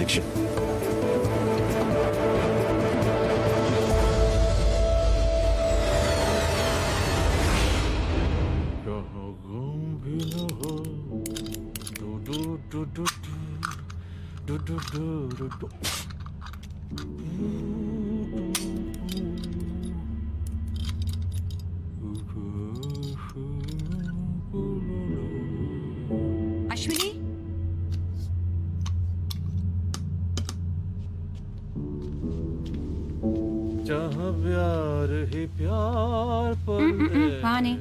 दीक्षित। अश्विनी, जहाँ प्यार ही प्यार पर वहाँ नहीं।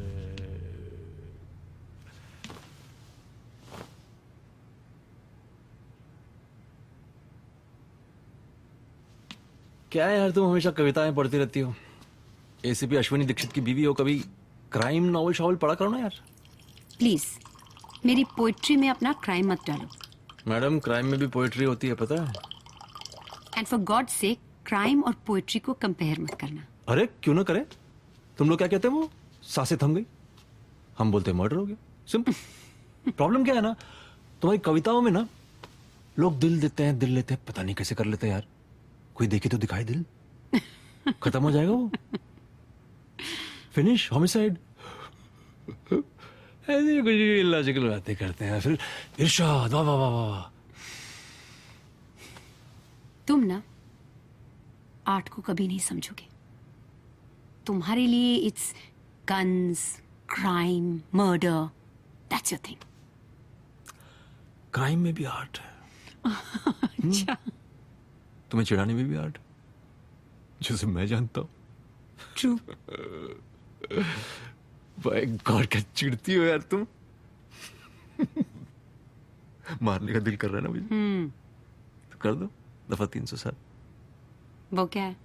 क्या है यार, तुम हमेशा कविताएं पढ़ती रहती हो। एसीपी अश्विनी दीक्षित की बीवी हो, कभी क्राइम नॉवल शॉवल पढ़ा करो ना यार। प्लीज मेरी पोइट्री में अपना क्राइम मत डालो। मैडम, क्राइम में भी पोएट्री होती है, पता है। एंड फॉर गॉड से क्राइम और पोइट्री को कंपेयर मत करना। अरे क्यों ना करे। तुम लोग क्या कहते हैं, वो सांसें थम गई, हम बोलते मर्डर हो गया। सिंपल। प्रॉब्लम क्या है ना, तुम्हारी कविताओं में ना लोग दिल देते हैं, दिल लेते हैं, पता नहीं कैसे कर लेते हैं यार। कोई देखे तो दिखाई दिल, खत्म हो जाएगा वो। Finish, homicide. ऐसी कुछ इलॉजिकल बातें करते हैं, फिर इरशाद, वाह वाह वाह वाह। तुम ना आर्ट को कभी नहीं समझोगे। तुम्हारे लिए it's guns, crime, murder, that's your thing. Crime में भी आर्ट है। अच्छा। तुम्हें चिढ़ाने में भी आर्ट, जो सिर्फ मैं जानता हूँ। ट्रू। बाय गॉड, क्या चिढ़ती हो यार तुम। मारने का दिल कर रहा है ना मुझे, तो कर दो दफा 307। वो क्या है?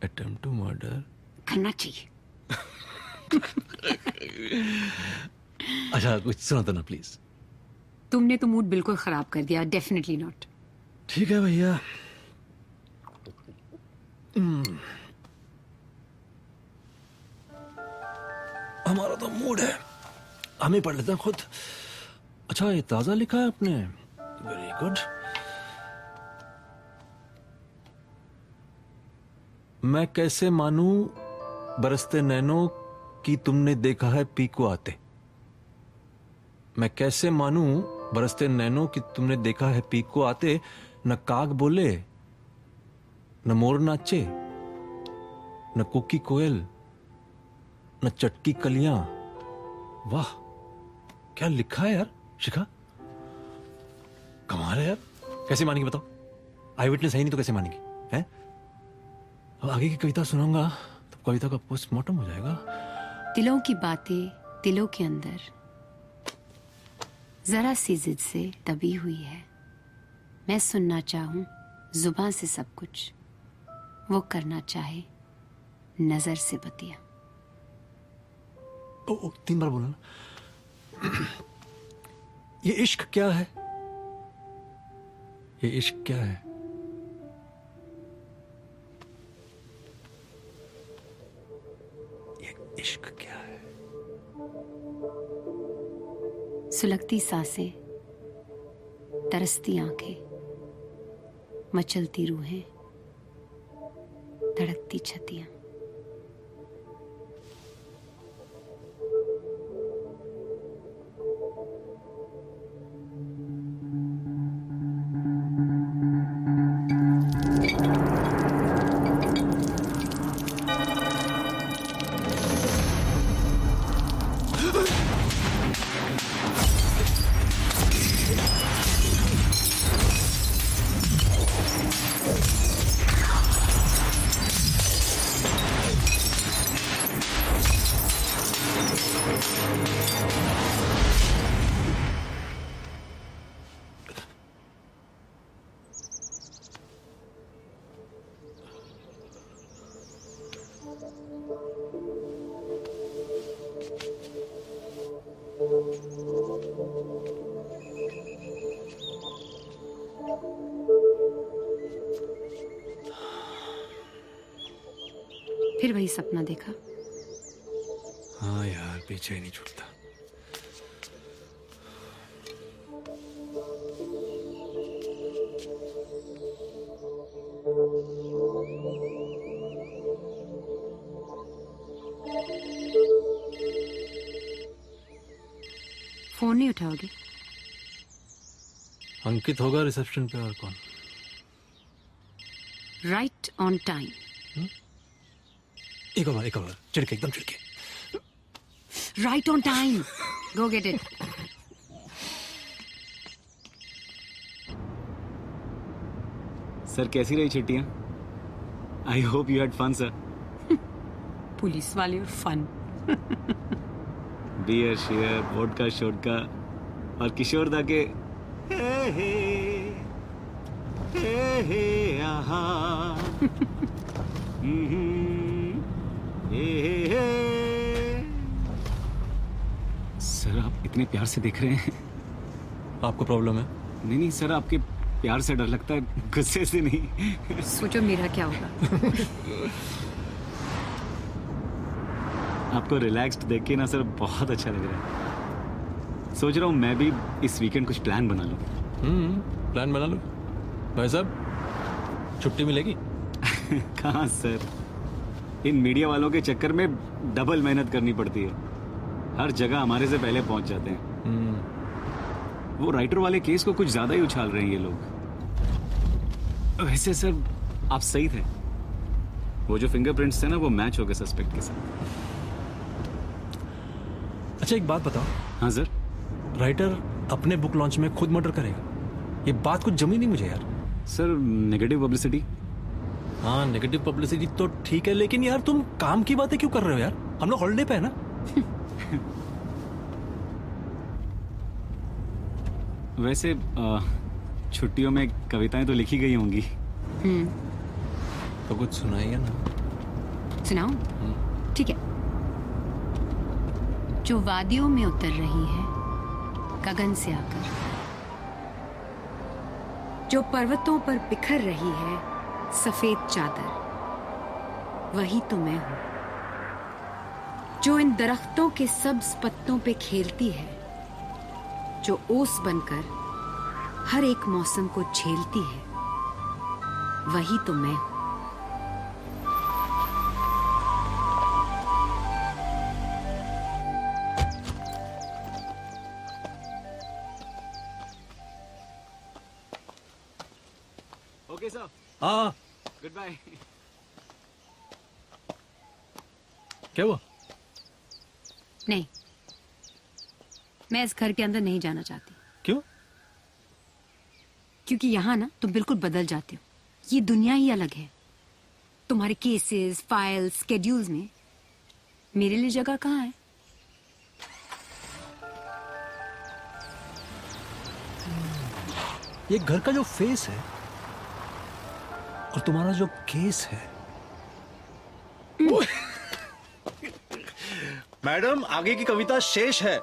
अटेम्प्ट टू मर्डर करना चाहिए। अच्छा, कुछ सुना तो ना प्लीज। तुमने तो मूड बिल्कुल खराब कर दिया। Definitely not. ठीक है भैया। हमारा तो मूड है, हम ही पढ़ लेते हैं खुद। अच्छा, ये ताजा लिखा है आपने, वेरी गुड। मैं कैसे मानूं बरसते नैनों कि तुमने देखा है पी को आते। मैं कैसे मानूं बरसते नैनों कि तुमने देखा है पी को आते। न काग बोले, न मोर नाचे, न कुकी कोयल, न चटकी कलियां। वाह, क्या लिखा है यार शिखा, कमाल है यार। कैसे मानेगी बताओ, आई विटनेस है ही नहीं तो कैसे मानेगी है। अब आगे की कविता सुनाऊंगा तो कविता का पोस्टमार्टम हो जाएगा। दिलों की बातें दिलों के अंदर जरा सी जिद से दबी हुई है। मैं सुनना चाहूं जुबान से सब कुछ, वो करना चाहे नजर से बतिया। ओ, 3 बार बोला ना। ये इश्क क्या है, ये इश्क क्या है। ये इश्क क्या है। सुलगती सांसें, तरसती आंखें, मचलती रूहें, धड़कती छतियां। फिर वही सपना देखा। हाँ यार, पीछे ही नहीं छूटता। फोन नहीं उठाओगे? अंकित होगा रिसेप्शन पे, और कौन? Right on time. एक और चिड़के, एकदम चिड़के। Right on time. Go get it. Sir कैसी रही छुट्टियां? I hope you had fun sir. Police वाले और फन। बियर शेयर वोडका शोडका और किशोर दा के हे आहा। सर आप इतने प्यार से देख रहे हैं। आपको प्रॉब्लम है? नहीं सर, आपके प्यार से डर लगता है, गुस्से से नहीं। सोचो मेरा क्या होगा। आपको रिलैक्स्ड देख के ना सर बहुत अच्छा लग रहा है। सोच रहा हूँ मैं भी इस वीकेंड कुछ प्लान बना लूँ। प्लान बना लो भाई साहब, छुट्टी मिलेगी? कहाँ सर, इन मीडिया वालों के चक्कर में डबल मेहनत करनी पड़ती है। हर जगह हमारे से पहले पहुंच जाते हैं। वो राइटर वाले केस को कुछ ज्यादा ही उछाल रहे हैं ये लोग। वैसे सर आप सही थे, वो जो फिंगरप्रिंट्स थे ना वो मैच हो गए सस्पेक्ट के साथ। अच्छा एक बात बताओ। हाँ सर। राइटर अपने बुक लॉन्च में खुद मर्डर करेगा? ये बात कुछ जमी नहीं मुझे यार। Sir negative publicity. हाँ नेगेटिव पब्लिसिटी तो ठीक है, लेकिन यार तुम काम की बातें क्यों कर रहे हो यार? हम लोग हॉलिडे पे है ना। वैसे छुट्टियों में कविताएं तो लिखी गई होंगी। तो कुछ सुनाइए ना। सुनाओ? ठीक है। जो वादियों में उतर रही है गगन से आकर, जो पर्वतों पर बिखर रही है सफेद चादर, वही तो मैं हूं। जो इन दरख्तों के सब्ज पत्तों पे खेलती है, जो ओस बनकर हर एक मौसम को झेलती है, वही तो मैं हूं। ओके सर, हाँ गुड बाय। क्या हुआ? नहीं, मैं इस घर के अंदर नहीं जाना चाहती। क्यों? क्योंकि यहाँ ना तुम बिल्कुल बदल जाते हो। ये दुनिया ही अलग है। तुम्हारे केसेस, फाइल्स, स्केड्यूल्स में मेरे लिए जगह कहाँ है? ये घर का जो फेस है और तुम्हारा जो केस है। मैडम आगे की कविता शेष है।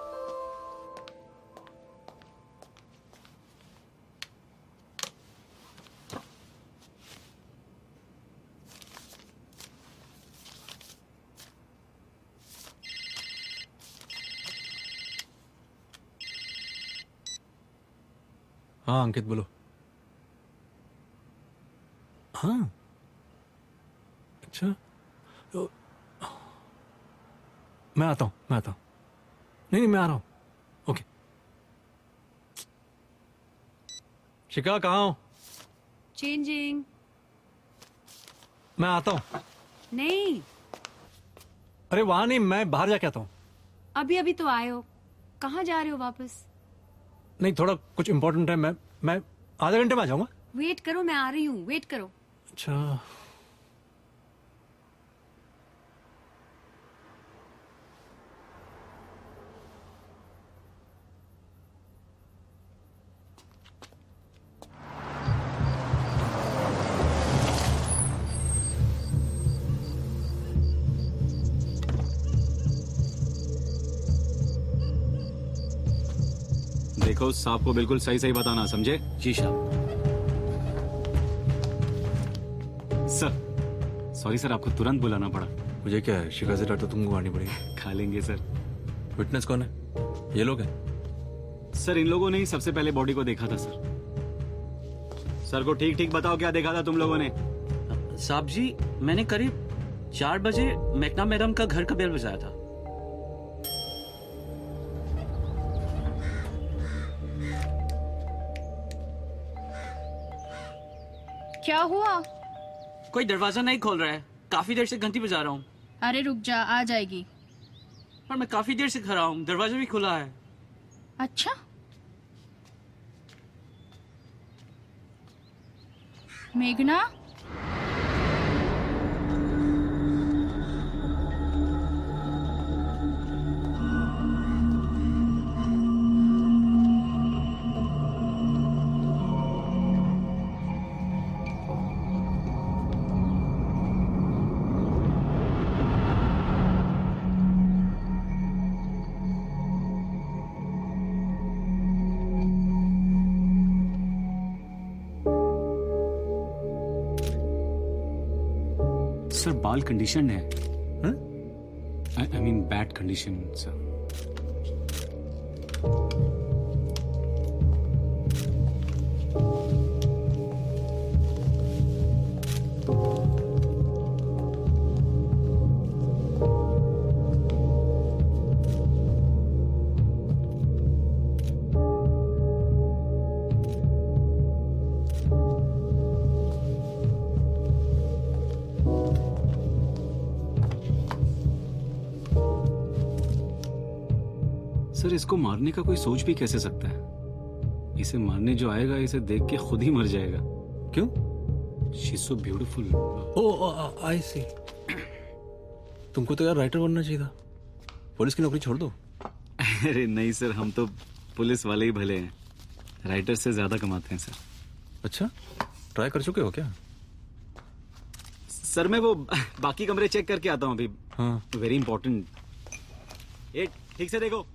हाँ अंकित बोलो। हाँ अच्छा, तो मैं आता हूँ। नहीं मैं आ रहा हूँ। ओके। शिका कहाँ हो? चेंजिंग। मैं आता हूँ। नहीं, अरे वहां नहीं, मैं बाहर जाके आता हूँ। अभी अभी तो आए हो, कहाँ जा रहे हो वापस? नहीं थोड़ा कुछ इंपॉर्टेंट है। मैं आधे घंटे में आ जाऊंगा। वेट करो, मैं आ रही हूँ, वेट करो। अच्छा देखो उस सांप को बिल्कुल सही सही बताना, समझे? जी साहब। सर सॉरी सर, आपको तुरंत बुलाना पड़ा। मुझे क्या है, शिका से डर तो तुमको आनी पड़ेगी। खा लेंगे सर। विटनेस कौन है? ये लोग हैं? सर इन लोगों ने ही सबसे पहले बॉडी को देखा था सर। सर को ठीक ठीक बताओ क्या देखा था तुम लोगों ने? साहब जी, मैंने करीब 4 बजे मैकना मैडम का घर का बेल बजाया था। क्या हुआ? कोई दरवाजा नहीं खोल रहा है, काफी देर से घंटी बजा रहा हूँ। अरे रुक जा, आ जाएगी। पर मैं काफी देर से खड़ा हूँ, दरवाजा भी खुला है। अच्छा, मेघना, सर बाल कंडीशन है। I mean bad condition sir. Sir इसको मारने का कोई सोच भी कैसे सकता है? इसे मारने जो आएगा इसे देख के खुद ही मर जाएगा। क्यों? She is so beautiful. Oh I see. तुमको तो यार राइटर बनना चाहिए था। पुलिस की नौकरी छोड़ दो। अरे नहीं सर, हम तो पुलिस वाले ही भले हैं, राइटर से ज्यादा कमाते हैं सर। अच्छा, ट्राई कर चुके हो क्या? सर मैं वो बाकी कमरे चेक करके आता हूँ अभी। हाँ। Very important. ये ठीक से देखो।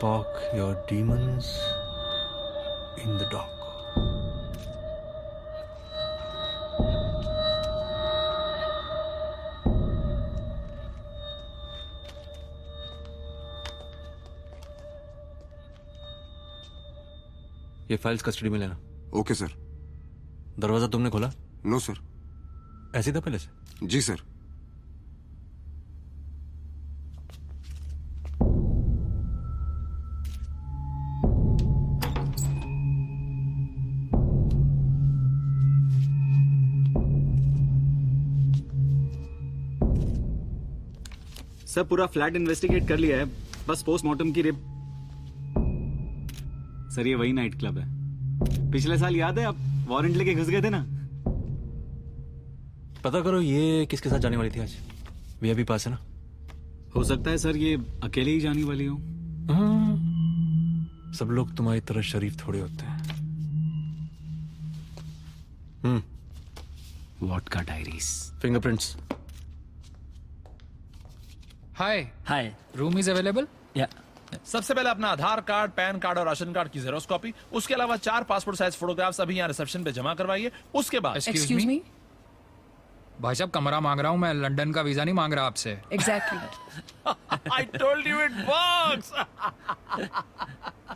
Park your demons in the dark. ये फाइल्स कस्टडी में लेना। Okay sir. दरवाजा तुमने खोला? No sir. ऐसे था पहले से? जी सर। सर पूरा फ्लैट इन्वेस्टिगेट कर लिया है, बस पोस्टमार्टम की रिप। सर ये वही नाइट क्लब है, पिछले साल याद है आप वारंट लेके घुस गए थे ना? पता करो ये किसके साथ जाने वाली थी आज। वीआईपी पास है ना? हो सकता है सर ये अकेले ही जाने वाली हो। हाँ, सब लोग तुम्हारी तरह शरीफ थोड़े होते हैं। वॉट का diaries. Fingerprints. Hi hi. Room is available. या सबसे पहले अपना आधार कार्ड, पैन कार्ड और राशन कार्ड की जेरोक्स कॉपी, उसके अलावा 4 पासपोर्ट साइज फोटोग्राफ्स अभी यहाँ रिसेप्शन पे जमा करवाइए। उसके बाद एक्सक्यूज मी भाई साहब, कमरा मांग रहा हूँ मैं, लंदन का वीजा नहीं मांग रहा आपसे। Exactly. I told you it works.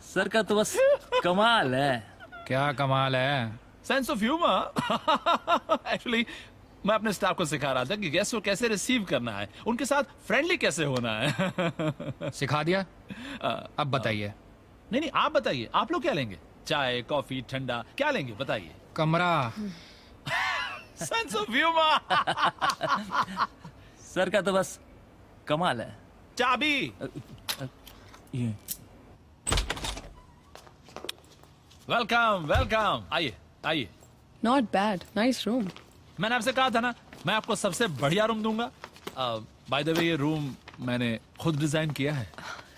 Sir का तो बस कमाल है। क्या कमाल है। Sense of humour. एक्चुअली मैं अपने स्टाफ को सिखा रहा था कि गेस्ट को कैसे रिसीव करना है, उनके साथ फ्रेंडली कैसे होना है। सिखा दिया। अब बताइए। नहीं, आप बताइए, आप लोग क्या लेंगे? चाय, कॉफी, ठंडा, क्या लेंगे बताइए? कमरा। Sense of humour. सर का तो बस कमाल है। चाबी। ये वेलकम वेलकम, आइए आइए। Not bad, nice room. मैंने आपसे कहा था ना, मैं आपको सबसे बढ़िया रूम दूंगा। बाय द वे ये रूम मैंने खुद डिजाइन किया है।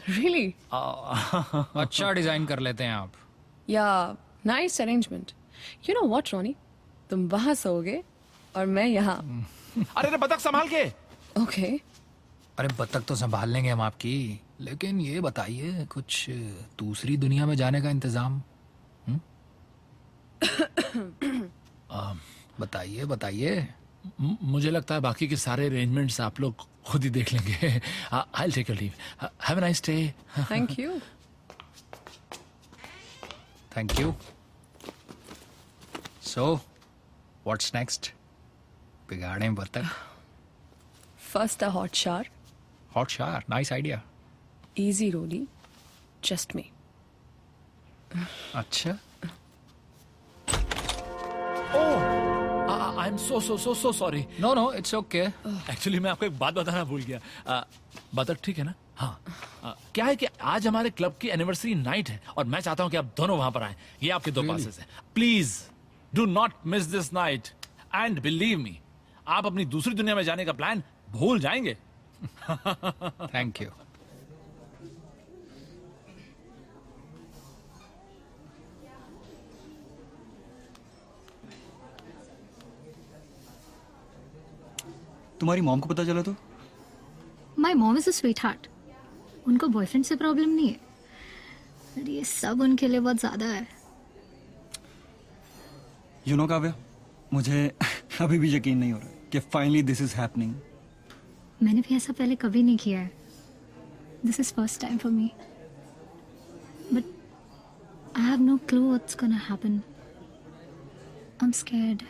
रियली? अच्छा डिजाइन कर लेते हैं आप। या nice arrangement. You know what Ronnie, तुम वहां सोओगे और मैं यहाँ। अरे बतख संभाल के। ओके। अरे बतख तो संभाल लेंगे हम आपकी, लेकिन ये बताइए कुछ दूसरी दुनिया में जाने का इंतजाम? बताइए बताइए। मुझे लगता है बाकी के सारे अरेंजमेंट्स आप लोग खुद ही देख लेंगे. I will take your leave. Have a nice day. Thank you. Thank you. So what's next? बिगाड़े बतख. First a hot shower. Hot shower, nice idea. Easy, Rolly. Just me. अच्छा. I am so sorry. No no, it's okay. Actually मैं आपको एक बात बताना भूल गया. बतख ठीक है ना? हाँ. क्या है कि आज हमारे क्लब की एनिवर्सरी नाइट है और मैं चाहता हूं कि आप दोनों वहां पर आए. ये आपके 2 पासेस हैं. Please do not miss this night and believe me, आप अपनी दूसरी दुनिया में जाने का प्लान भूल जाएंगे. Thank you. तुम्हारी मॉम को पता चला तो? My mom is a sweet heart. उनको बॉयफ्रेंड से प्रॉब्लम नहीं है, पर ये सब उनके लिए बहुत ज्यादा है. यू नो काव्या, मुझे अभी भी यकीन नहीं हो रहा कि फाइनली दिस इज हैपनिंग. मैंने भी ऐसा पहले कभी नहीं किया है. This is first time for me, but I have no clue what's gonna happen. I am scared.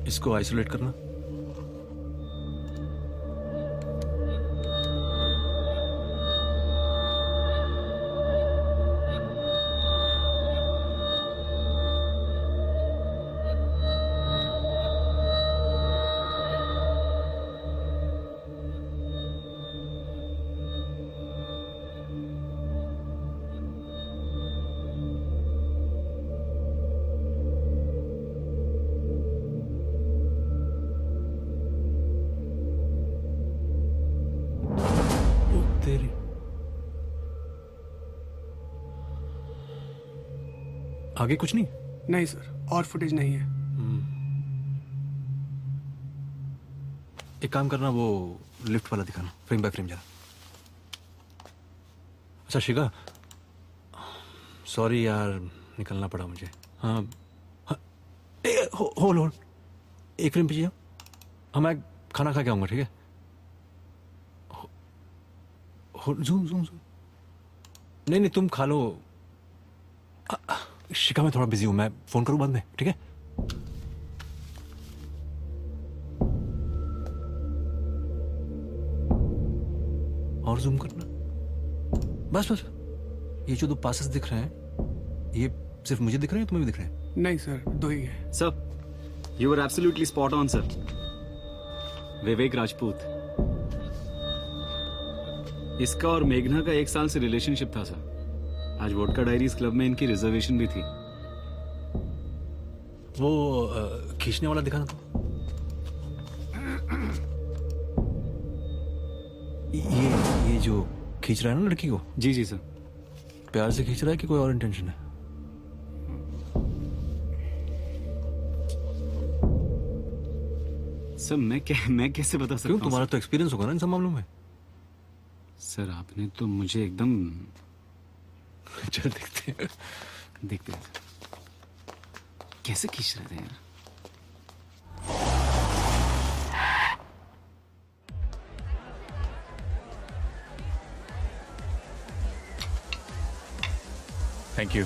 इसको आइसोलेट करना. तेरी आगे कुछ नहीं. नहीं सर, और फुटेज नहीं है. एक काम करना, वो लिफ्ट वाला दिखाना, फ्रेम बाय फ्रेम जरा. अच्छा शिखा, सॉरी यार, निकलना पड़ा मुझे. हाँ, होल्ड एक फ्रेम पीछे जाओ. हाँ, मैं खाना खा के आऊंगा, ठीक है? Zoom zoom zoom. नहीं तुम खा लो. शिखा मैं थोड़ा बिजी हूं, मैं फोन करूं बाद में, ठीक है? और जूम करना. बस बस. ये जो 2 पासेस दिख रहे हैं, ये सिर्फ मुझे दिख रहे हैं, तुम्हें भी दिख रहे हैं? नहीं सर, 2 ही है. Sir, you are absolutely spot on sir. Vivek Rajput. इसका और मेघना का 1 साल से रिलेशनशिप था सर. आज वोडका डायरीज क्लब में इनकी रिजर्वेशन भी थी. वो खींचने वाला दिखाना तो. ये जो खींच रहा है ना लड़की को. जी जी सर. प्यार से खींच रहा है कि कोई और इंटेंशन है? सर मैं कैसे बता सकता हूँ? तुम्हारा तो एक्सपीरियंस होगा ना इन सब मामलों में. सर आपने तो मुझे एकदम. चल देखते हैं. देखते हैं कैसे खींच रहे थे यार. Thank you.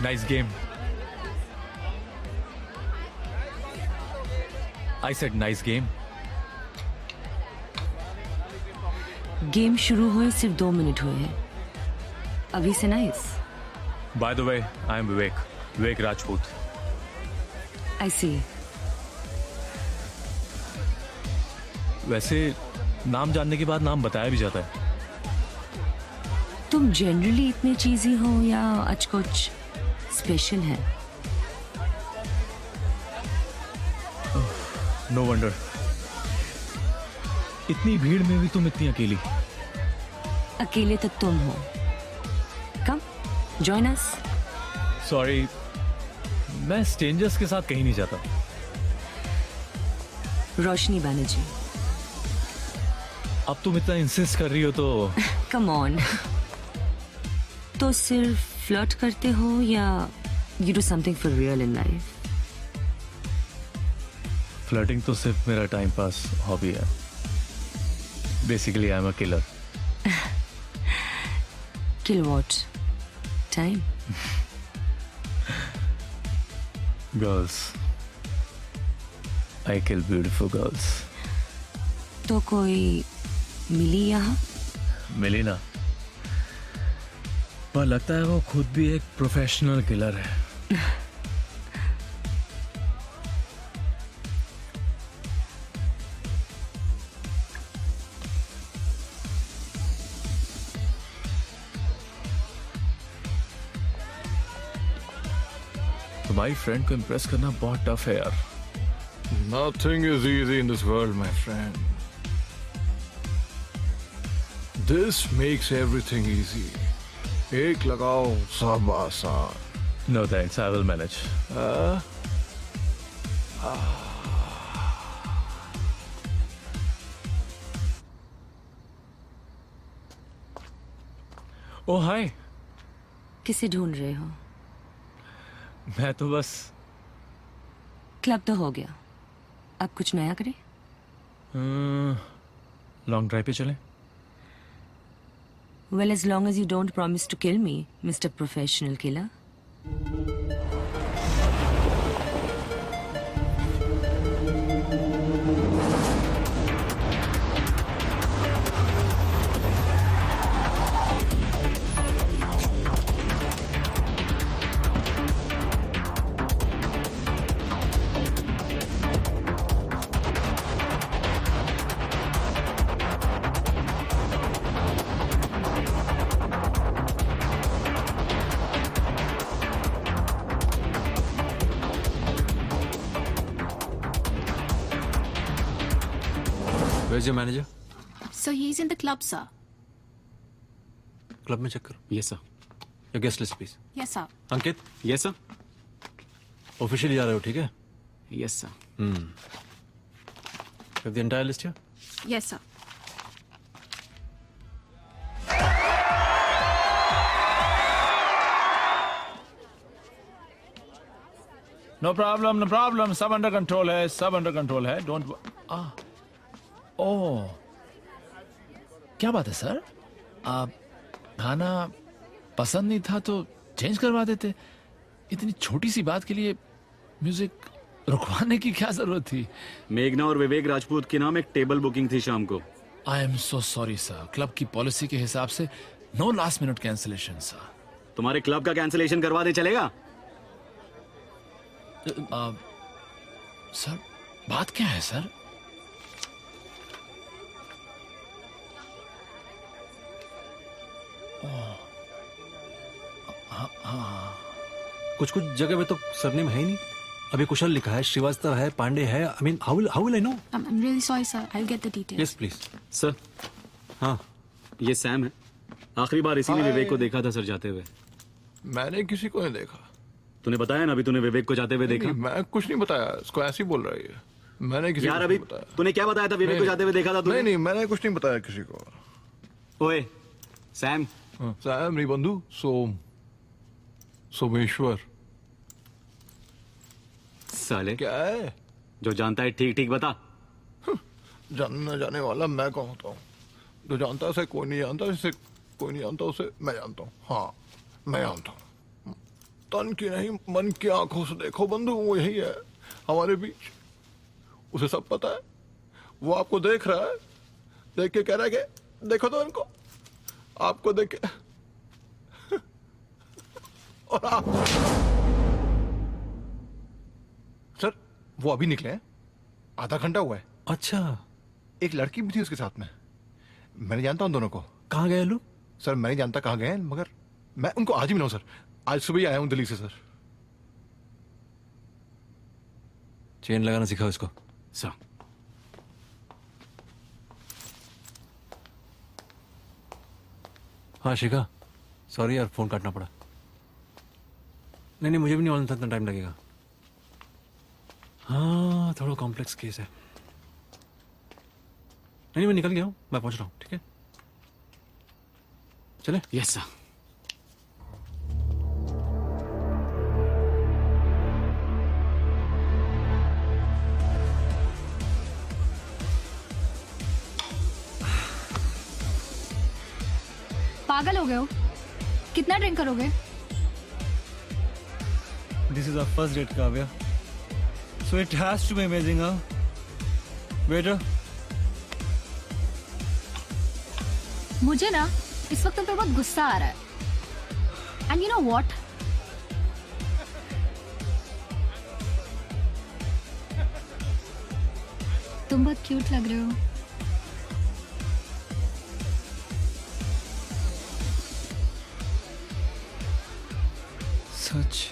Nice game. I said nice game. Game शुरू हुए सिर्फ 2 मिनट हुए हैं, अभी से nice. By the way, I am Vivek Rajput. I see. वैसे नाम जानने के बाद नाम बताया भी जाता है. तुम जनरली इतने चीजी हो या आज कुछ स्पेशल है? No wonder. इतनी भीड़ में भी तुम इतनी अकेली. अकेले तो तुम हो. Come join us. सॉरी, मैं स्ट्रेंजर्स के साथ कहीं नहीं जाता। रोशनी बैनर्जी। अब तुम इतना इंसिस्ट कर रही हो तो कम ऑन। तो सिर्फ फ्लर्ट करते हो या you do something for real in life? Flirting तो सिर्फ मेरा टाइम पास हॉबी है। Basically I am a killer. Kill what? Time? Girls. I kill beautiful girls. तो कोई मिली यहाँ? मिली ना, पर लगता है वो खुद भी एक प्रोफेशनल किलर है। तुम्हारी फ्रेंड को इम्प्रेस करना बहुत टफ है यार। Nothing is easy in this world, my friend. This makes everything easy. एक लगाओ सब आसान। No thanks, I will manage. ओ हाय। किसे ढूंढ रहे हो? मैं तो बस क्लब तो हो गया, अब कुछ नया करें? लॉन्ग ड्राइव पे चलें? Well, as long as you don't promise to kill me, Mr. Professional Killer. Where's your manager? So he's in the club, sir. Club में चेक करो। Yes sir. Your guest list, please. Yes, sir. Ankit, yes sir. Officially जा रहे हो, ठीक है? Yes sir. Have the entire list here? Yes, sir. No problem, सब under control है, सब अंडर कंट्रोल है। डोंट ओह, क्या बात है सर? आप खाना पसंद नहीं था तो चेंज करवा देते। इतनी छोटी सी बात के लिए म्यूजिक रुकवाने की क्या जरूरत थी? मेघना और विवेक राजपूत के नाम एक टेबल बुकिंग थी शाम को। I am so sorry sir, club की पॉलिसी के हिसाब से no last minute cancellation sir. तुम्हारे क्लब का कैंसिलेशन करवा दे, चलेगा? सर बात क्या है सर? कुछ कुछ जगह पे तो सरनेम है ही नहीं। अभी कुशल लिखा है, श्रीवास्तव है, पांडे है। I mean how will I know? I'm really sorry, sir. I'll get the details. Yes please. Sir, हाँ, ये सैम है। आखिरी बार इसी ने विवेक को देखा था सर जाते हुए। मैंने किसी को नहीं देखा। तूने बताया ना अभी तूने विवेक को जाते हुए देखा। मैं कुछ नहीं बताया, इसको ऐसे ही बोल रहा है। मैंने किसी यार को अभी नहीं बताया। तूने क्या बताया था? विवेक को जाते हुए देखा था तूने? नहीं, मैंने कुछ नहीं बताया किसी को। ओए सैम। सैम नहीं बंधु, सोमेश्वर। साले क्या है? जो जानता है ठीक ठीक बता। जानना जाने वाला मैं कौन होता हूँ? जो जानता है उसे कोई नहीं जानता, जिसे कोई नहीं जानता उसे मैं जानता हूँ। हाँ, मैं जानता हूँ। तन की नहीं मन की आंखों से देखो बंधु, वो यही है हमारे बीच। उसे सब पता है, वो आपको देख रहा है, देख के कह रहा है कि देखो तो इनको। आपको देख के और आप सर, वो अभी निकले हैं, आधा घंटा हुआ है। अच्छा, एक लड़की भी थी उसके साथ में। मैंने जानता हूं दोनों को। कहाँ गए लोग? सर मैं नहीं जानता कहाँ गए हैं, मगर मैं उनको आज ही मिला हूं सर। आज सुबह ही आया हूं दिल्ली से सर। चेन लगाना सिखाओ इसको। सर हाँ शिखा, सॉरी यार फोन काटना पड़ा। नहीं मुझे भी नहीं मालूम था इतना टाइम लगेगा। हाँ थोड़ा कॉम्प्लेक्स केस है। नहीं मैं निकल गया हूँ, मैं पहुंच रहा हूँ। ठीक है चले। Yes sir. पागल हो गए हो? कितना ड्रिंक करोगे? This is our first date, Kavya. So it has to be amazing, huh? Waiter. मुझे ना इस वक्त तुम पे बहुत गुस्सा आ रहा है। And you know what? तुम बहुत क्यूट लग रहे हो। सच।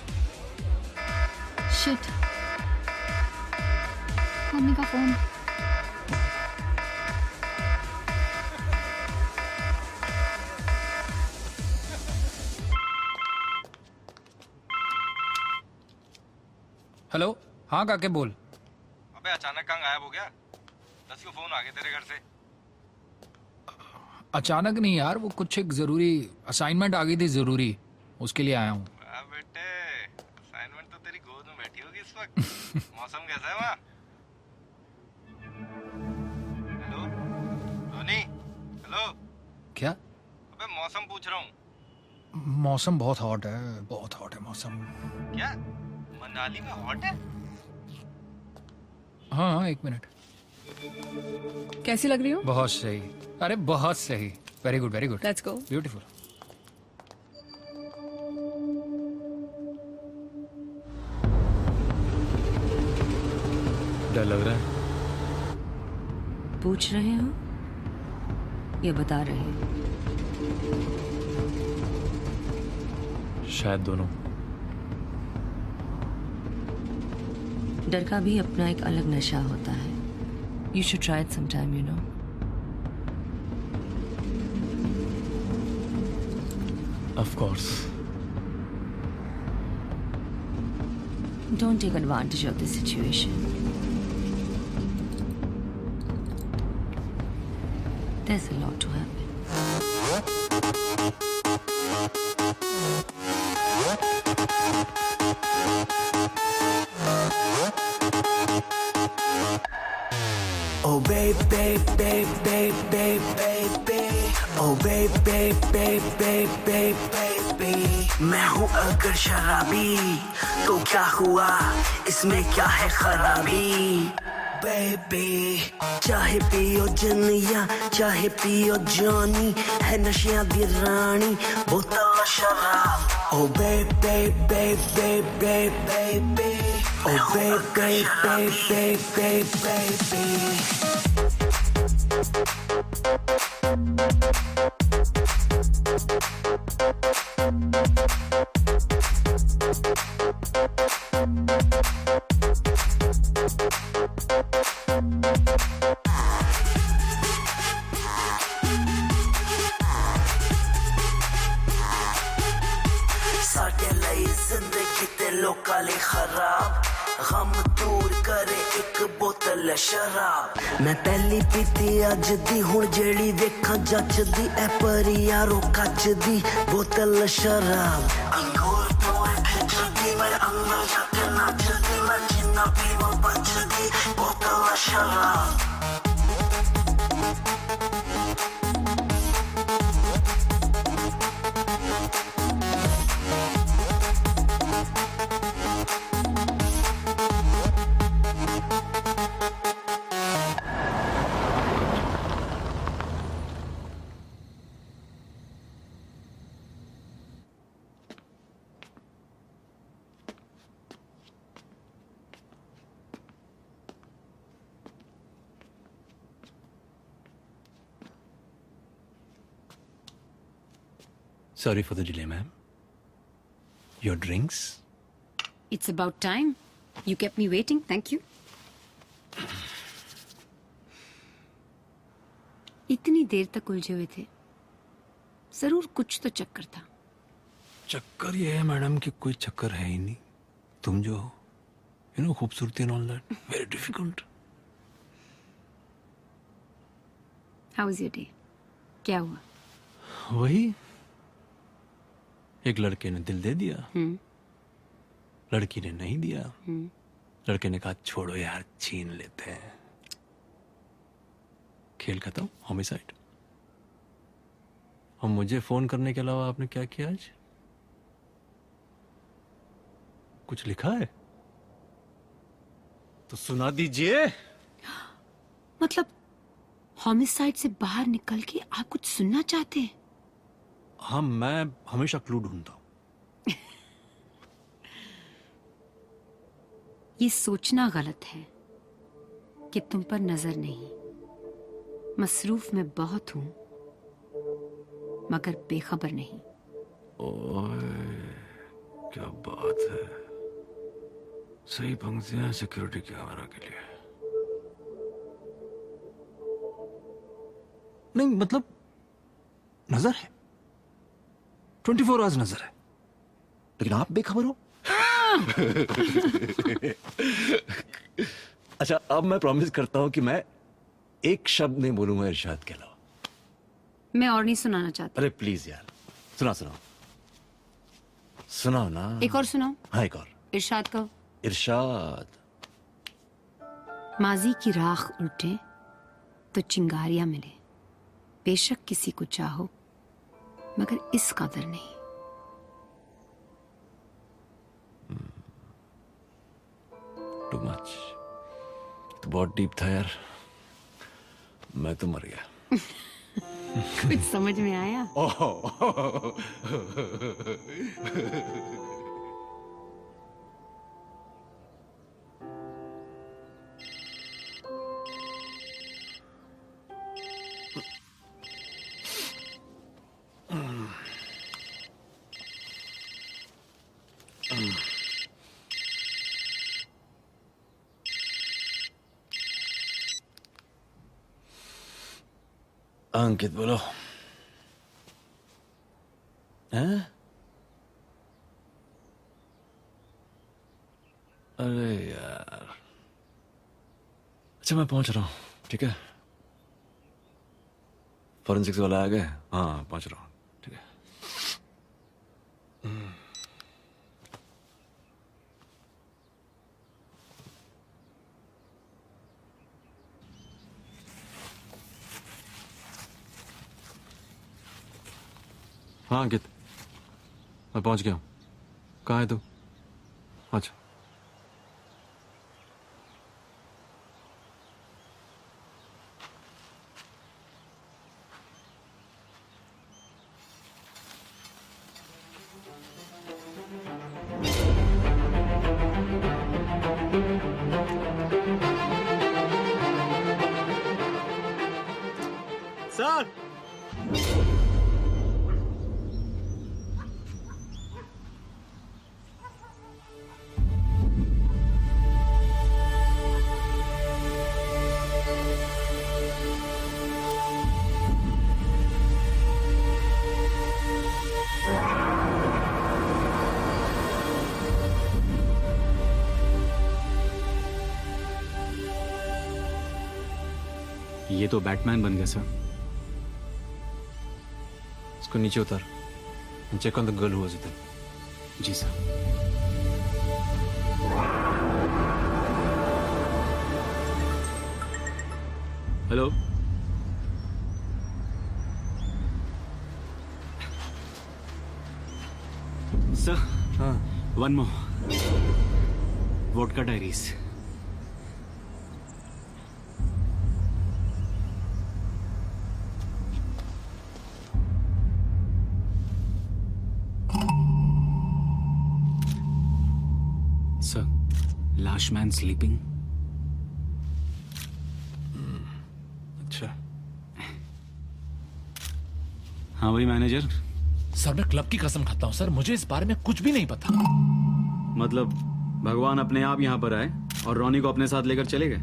शिट, मम्मी का फोन। हेलो, हाँ काके बोल। अबे अचानक कहाँ गायब हो गया? 10 को फोन आ गया तेरे घर से। अचानक नहीं यार, वो कुछ एक जरूरी असाइनमेंट आ गई थी, जरूरी, उसके लिए आया हूँ। बेटे असाइनमेंट तो तेरी गोद में बैठी होगी इस वक्त। मौसम कैसा है वहाँ? हेलो रोनी, हेलो। क्या? अबे मौसम पूछ रहा हूँ। मौसम बहुत हॉट है, बहुत हॉट है मौसम। क्या मनाली में हॉट है? हाँ एक मिनट। कैसी लग रही हो? बहुत सही, अरे बहुत सही, very good very good. Let's go. Beautiful. डर लग रहा है? पूछ रहे हो या बता रहे हैं? शायद दोनों। डर का भी अपना एक अलग नशा होता है। You should try it sometime, you know. Of course. Don't take advantage of this situation. There's a lot to happen. Oh babe, babe, babe, babe, babe, babe, babe. Oh babe, babe, babe, babe, babe, babe, babe. मैं हूँ अगर शराबी तो क्या हुआ, इसमें क्या है खराबी? Baby, चाहे पियो जिन या चाहे पियो जॉनी, है नशियाँ दी रानी बोतल शराब। Oh babe, babe, babe, babe, babe, babe, babe. Oh babe, babe, babe, babe, babe, babe, babe. साडे लई जिंदगी ते लोकां लई खराब, गम दूर करे एक बोतल शराब। मैं पहली पीती अज दी, हुण जेड़ी वेखां जचदी ऐ परियारो कच दी बोतल शराब। अंगूर तो ऐ खिचदी मेरे अंदर जाके नचदी, मैं जिन्ना पीवां बचदी बोतल शराब। Sorry for the delay, ma'am. Your drinks? It's about time. You kept me waiting. Thank you. इतनी देर तक उलझे हुए थे, जरूर कुछ तो चक्कर था। चक्कर ये है मैडम कि कोई चक्कर है ही नहीं। तुम जो खूबसूरती and all that, very difficult. How was your day? क्या हुआ? वही, एक लड़के ने दिल दे दिया, लड़की ने नहीं दिया। लड़के ने कहा छोड़ो यार, छीन लेते हैं। खेल खत्म, होमिसाइड। और मुझे फोन करने के अलावा आपने क्या किया आज? कुछ लिखा है तो सुना दीजिए। मतलब होमिसाइड से बाहर निकल के आप कुछ सुनना चाहते हैं? हाँ, मैं हमेशा क्लू ढूंढता हूं। ये सोचना गलत है कि तुम पर नजर नहीं। मसरूफ मैं बहुत हूं, मगर बेखबर नहीं। ओए, क्या बात है। सही पंक्तियां सिक्योरिटी कैमरा के लिए। नहीं मतलब नजर है, 24 आवर्स नजर है, लेकिन आप बेखबर हो। अच्छा, अब मैं प्रॉमिस करता हूं कि मैं एक शब्द नहीं बोलूंगा इरशाद के अलावा। मैं और नहीं सुनाना चाहती। अरे प्लीज यार, सुनाओ सुनाओ ना। एक और सुनाओ। हाँ, एक और। इरशाद कहो। इरशाद। माजी की राख उल्टे तो चिंगारियां मिले, बेशक किसी को चाहो मगर इस कदर नहीं। Too much. तो बहुत डीप था यार, मैं तो मर गया। कुछ समझ में आया? अंकित बोलो। हैं? अरे यार, अच्छा मैं पहुंच रहा हूँ, ठीक है? फॉरेंसिक्स वाला आ गए? हाँ, पहुंच रहा हूँ, ठीक है। हाँ अंकित, मैं पहुंच गया हूँ। कहाँ है तू? अच्छा। सर, ये तो बैटमैन बन गया सर। इसको नीचे उतार। Check on the girl who was there. जी सर। Hello sir. हाँ, one more vodka diaries. Sir, last man sleeping. अच्छा। हाँ भाई मैनेजर। सर मैं क्लब की कसम खाता हूँ सर, मुझे इस बारे में कुछ भी नहीं पता। मतलब भगवान अपने आप यहाँ पर आए और रॉनी को अपने साथ लेकर चले गए?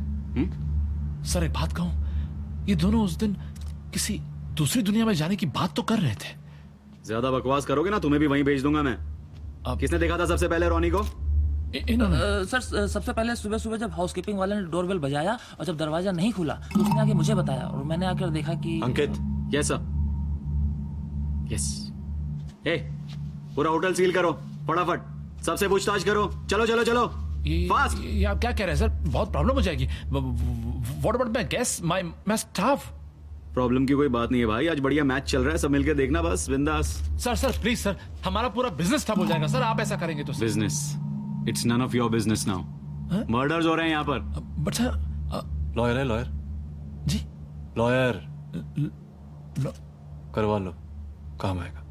सर एक बात कहूँ, ये दोनों उस दिन किसी दूसरी दुनिया में जाने की बात तो कर रहे थे। ज्यादा बकवास करोगे ना तुम्हें भी वहीं भेज दूंगा मैं। किसने देखा था सबसे पहले रॉनी को? सर सबसे पहले सुबह सुबह जब हाउसकीपिंग वाले ने डोरबेल बजाया और जब दरवाजा नहीं खुला तो उसने आके मुझे बताया और मैंने आकर देखा कि अंकित। Yes sir. यस। ए, पूरा होटल सील करो फटाफट, सबसे पूछताछ करो। चलो चलो चलो फास्ट। ये आप क्या कह रहे हैं सर? बहुत प्रॉब्लम हो जाएगी। What about my guest, my staff? Problem की कोई बात नहीं है भाई, आज बढ़िया मैच चल रहा है, सब मिलके देखना बस, बिंदास। सर प्लीज सर, हमारा पूरा बिजनेस ठप हो जाएगा सर आप ऐसा करेंगे तो। Business? It's none of your business now. Murders हो रहे हैं यहाँ पर। बट सर लॉयर है, लॉयर जी, लॉयर करवा लो, काम आएगा।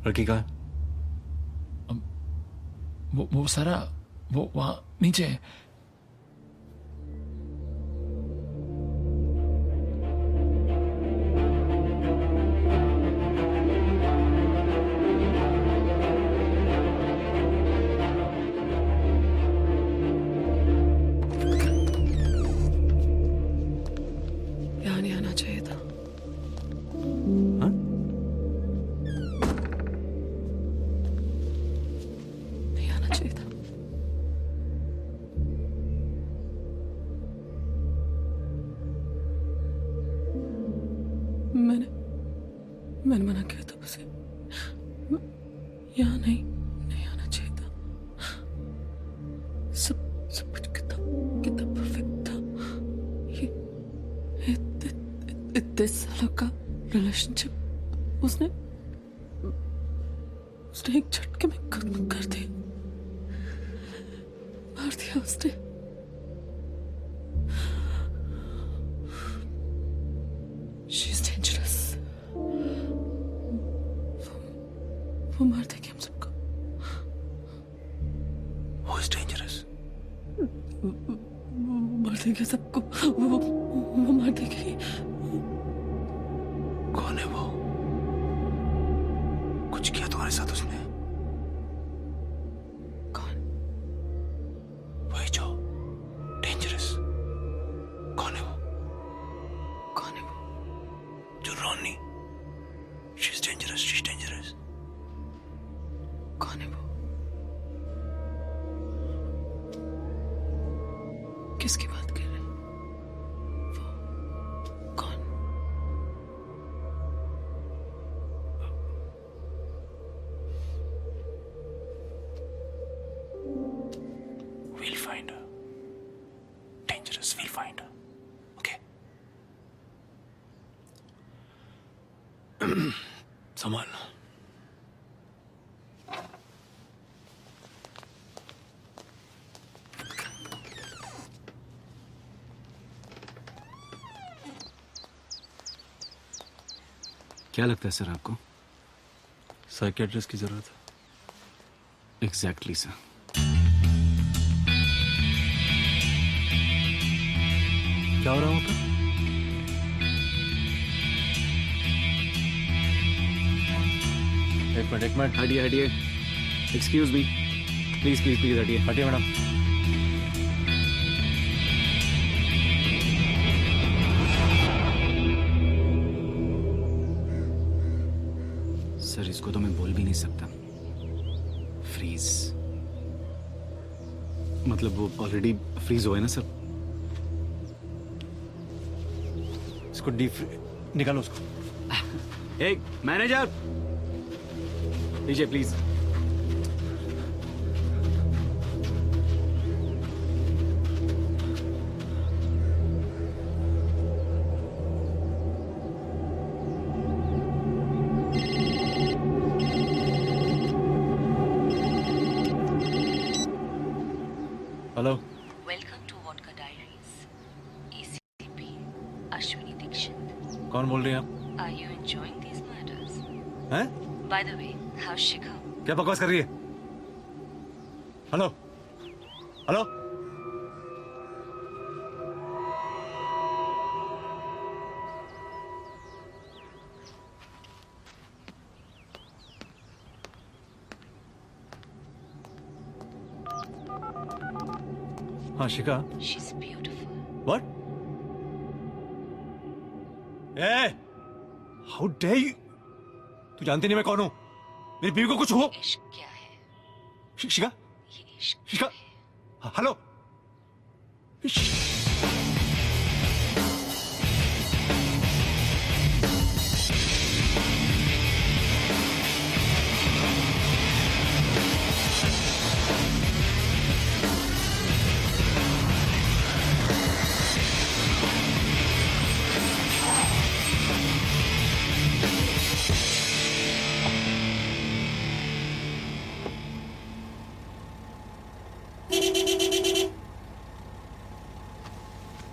लड़की कहाँ है? वो सारा वो वहां नीचे है। यहाँ नहीं आना चाहिए था। नहीं आना चाहिए था। मैंने मना किया था उसे, यहाँ नहीं आना चाहिए था। सब कुछ कितना परफेक्ट था। ये इतने सालों का रिलेशनशिप उसने एक झटके में खत्म कर दिया, मार दिया उसने। She's dangerous. वो मार देगी हम सबको। Who is dangerous? मार देगी सबको। वो मार देगी। कौन है वो? कुछ किया तुम्हारे साथ उसने? कौन? वही जो डेंजरस। कौन है वो? कौन है वो? जो Ronnie. She's dangerous, she's dangerous. कौन है वो? किसकी बात कर रहे हैं? वो कौन? We'll find her. Dangerous, we'll find her. Okay? संभाल। क्या लगता है सर आपको? साइकियाट्रिस्ट की जरूरत है। Exactly sir. क्या हो रहा है वहां पर? एक मिनट हटिए। एक्सक्यूज मी, प्लीज हटिए मैडम। सर इसको तो मैं बोल भी नहीं सकता। फ्रीज मतलब वो ऑलरेडी फ्रीज हुआ है ना सर। इसको निकालो उसको। एक मैनेजर लीजिए please. Hello. Welcome to vodka diaries. ACP Ashwini Dixit. कौन बोल रही हैं आप? Are you enjoying these murders? हैं? By the way, how's Shikha? क्या बकवास कर रही है? Hello hello. हाँ शिखा। She's beautiful. What? Hey! How dare you? तू जानती नहीं मैं कौन हूं? मेरी बीवी को कुछ हो? इश्क क्या है? Shikha? Shikha? Hello?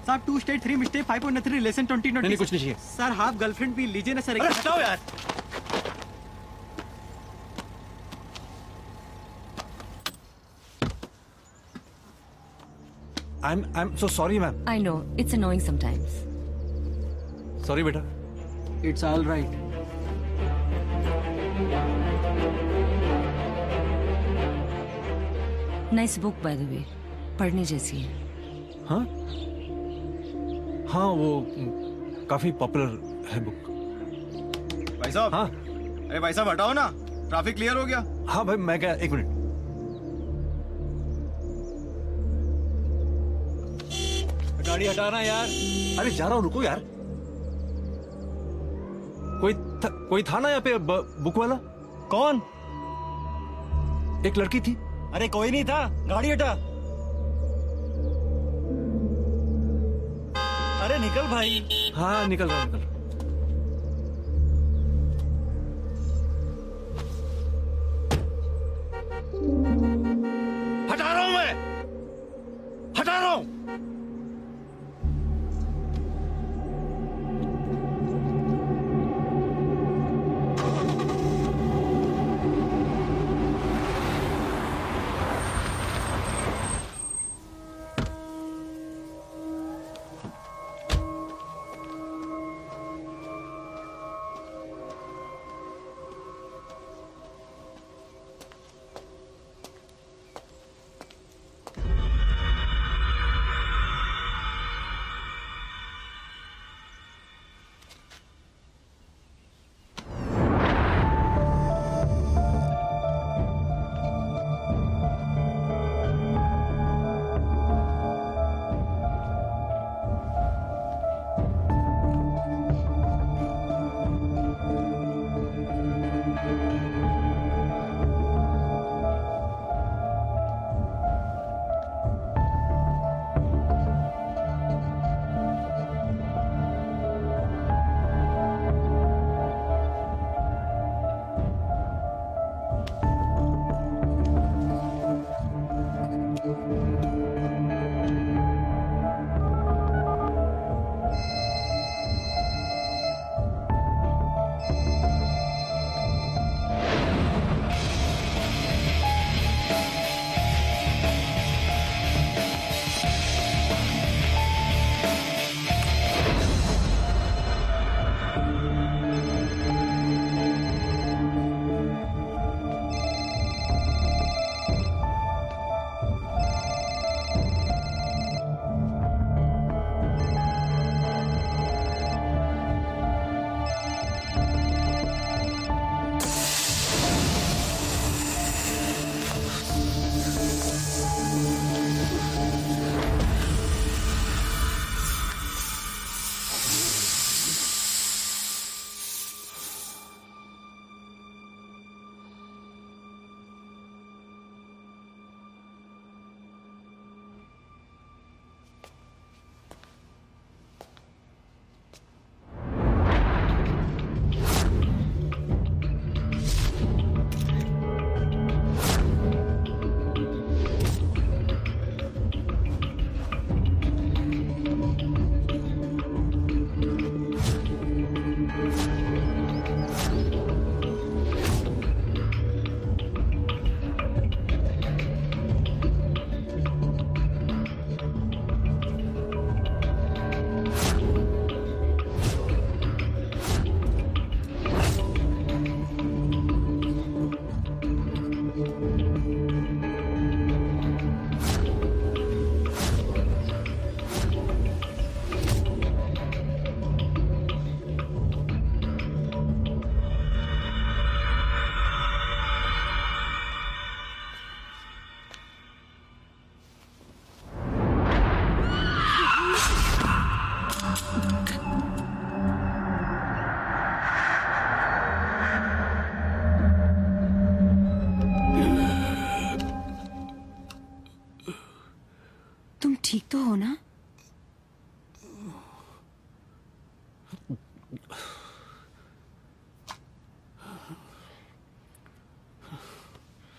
Sir 2 state 3 mistake 5.3 relation 20 नहीं कुछ नहीं चाहिए सर हाफ गर्लफ्रेंड भी लीजिए ना सर। अरे हटाओ यार। I'm so sorry ma'am. I know it's annoying sometimes. Sorry बेटा। It's all right. Nice book by the way. पढ़ने जैसी है। हाँ हाँ वो काफी पॉपुलर है बुक। भाई साहब। हाँ अरे भाई साहब हटाओ ना, ट्रैफिक क्लियर हो गया। हाँ भाई मैं क्या, एक मिनट। गाड़ी हटाना यार। अरे जा रहा हूँ, रुको यार। कोई था ना यहाँ पे बुक वाला? कौन? एक लड़की थी। अरे कोई नहीं था, गाड़ी हटा। अरे निकल भाई। हाँ निकल रहा निकल रहा। हटा रहा हूं मैं, हटा रहा हूं।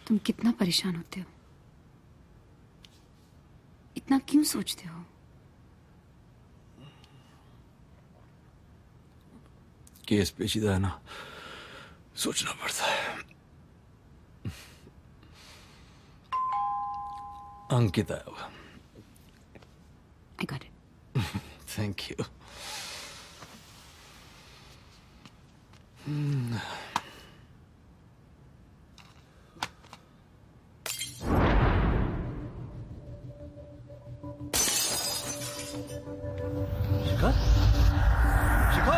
तुम कितना परेशान होते हो, इतना क्यों सोचते हो? केस पेचीदा है ना, सोचना पड़ता है। अंकित आया हुआ। I got it. Thank you. Shikha? Shikha?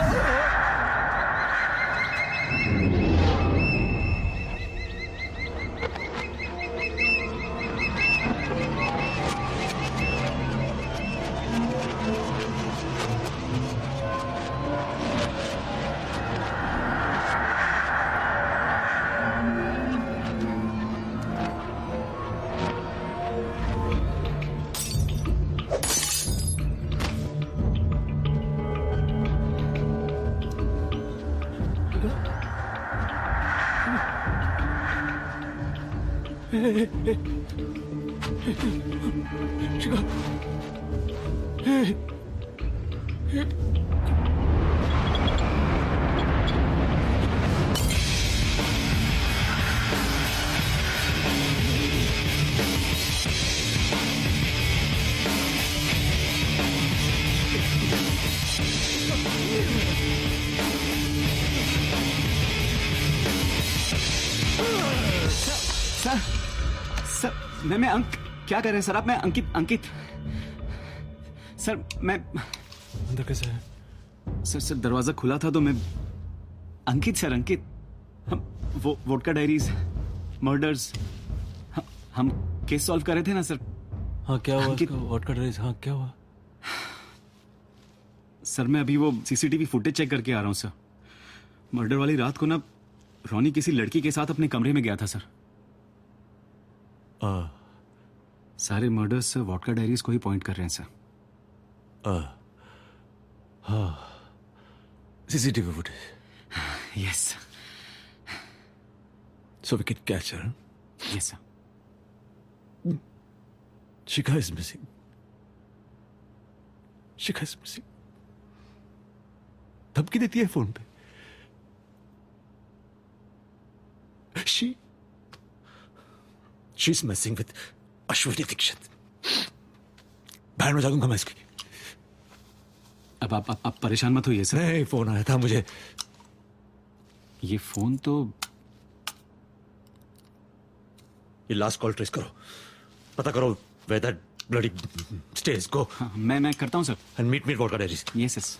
Sir मैं क्या कर रहे हैं सर आप? मैं अंकित सर मैं अंदर कैसे है? सर दरवाजा खुला था तो मैं अंकित हम वो वोडका डायरीज मर्डर्स हम केस सॉल्व कर रहे थे ना सर। हाँ क्या हुआ? वोडका डायरीज, हाँ क्या हुआ? सर मैं अभी वो सीसीटीवी फुटेज चेक करके आ रहा हूँ सर। मर्डर वाली रात को ना रोनी किसी लड़की के साथ अपने कमरे में गया था सर। सारे मर्डर्स सर वोडका डायरीज को ही पॉइंट कर रहे हैं सर। हाँ CCTV footage. Yes so we can catch her. Yes sir. Shikha is missing. Shikha is missing. धमकी देती है फोन पे। She's messing with Ashwini Dixit. बाहर में जाऊंगा मैं इसकी। अब आप परेशान मत होइए सर। नहीं, फोन आया था मुझे। ये फोन तो ये लास्ट कॉल ट्रेस करो, पता करो where that bloody stays. Go. हाँ, मैं करता हूँ sir. And meet me at Vodka Diaries. Yes yes.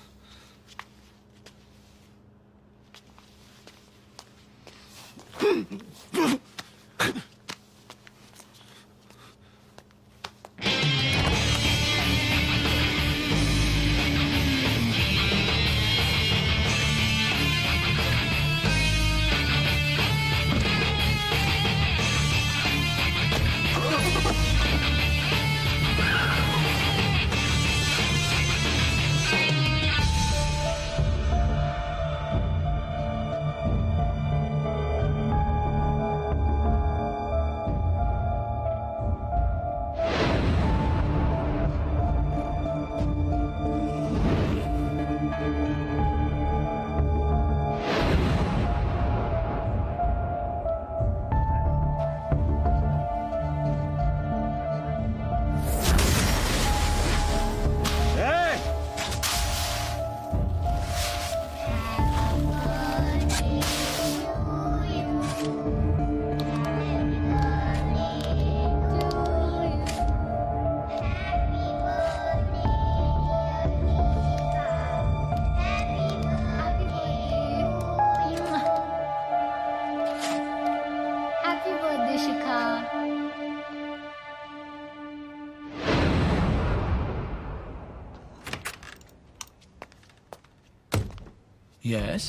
Yes.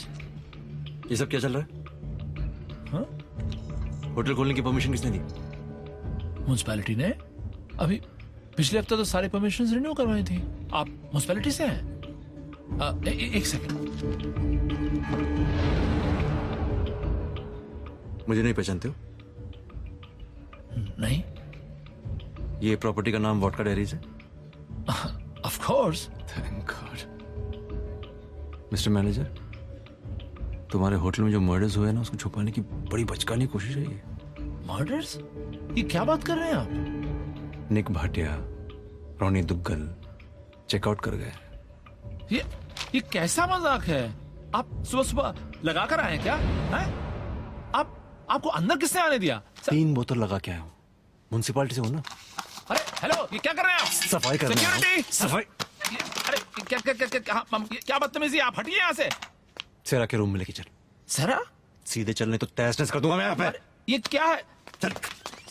ये सब क्या चल रहा है? हाँ? होटल खोलने की परमिशन किसने दी? म्युनिसिपैलिटी ने। अभी पिछले हफ्ते तो सारी परमिशन रिन्यू करवाई थी। आप म्युनिसिपैलिटी से हैं? एक सेकंड। मुझे नहीं पहचानते हो? नहीं। ये प्रॉपर्टी का नाम वोडका डेयरीज है? Of course. Thank God. Mister manager, तुम्हारे होटल में जो मर्डर्स हुए ना, उसको छुपाने की बड़ी बचकानी कोशिश है ये। मर्डर्स? ये क्या बात कर रहे हैं आप? निक भाटिया, रोनी दुग्गल चेकआउट कर गए। ये कैसा मजाक है? आप सुबह सुबह लगा कर आए हैं क्या? हैं? आपको अंदर किसने आने दिया? 3 बोतल लगा के आया हूँ, म्युनिसिपालिटी से हूँ ना। अरे हेलो, ये क्या कर रहे हैं आप? सफाई कर रहा हूं। सिक्योरिटी! सफाई। अरे क्या बदतमीजी, आप हटिए यहाँ से। सेरा के रूम में लेके चल। सेरा? सीधे चलने तो तहस नहस कर दूंगा मैं यहाँ पे। ये क्या है? चल।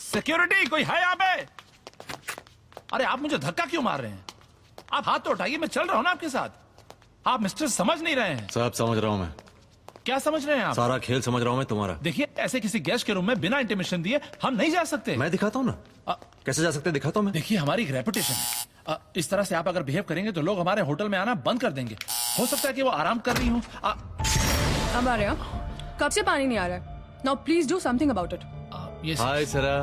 सिक्योरिटी, कोई है यहाँ पे? अरे आप मुझे धक्का क्यों मार रहे हैं? आप हाथ तो उठाइए, मैं चल रहा हूँ ना आपके साथ। आप मिस्टर समझ नहीं रहे हैं। सब समझ रहा हूँ मैं। क्या समझ रहे हैं आप? सारा खेल समझ रहा हूँ मैं तुम्हारा। देखिए, ऐसे किसी गेस्ट के रूम में बिना इंटीमेशन दिए हम नहीं जा सकते। मैं दिखाता हूँ ना। कैसे जा सकते, दिखाता हूँ मैं। देखिए, हमारी एक रेपुटेशन है। इस तरह से आप अगर बिहेव करेंगे तो लोग हमारे होटल में आना बंद कर देंगे। हो सकता है कि वो आराम कर रही हो। अब आ रहे हो? कब से पानी नहीं आ रहा है? Now please do something about it. Hi Sara.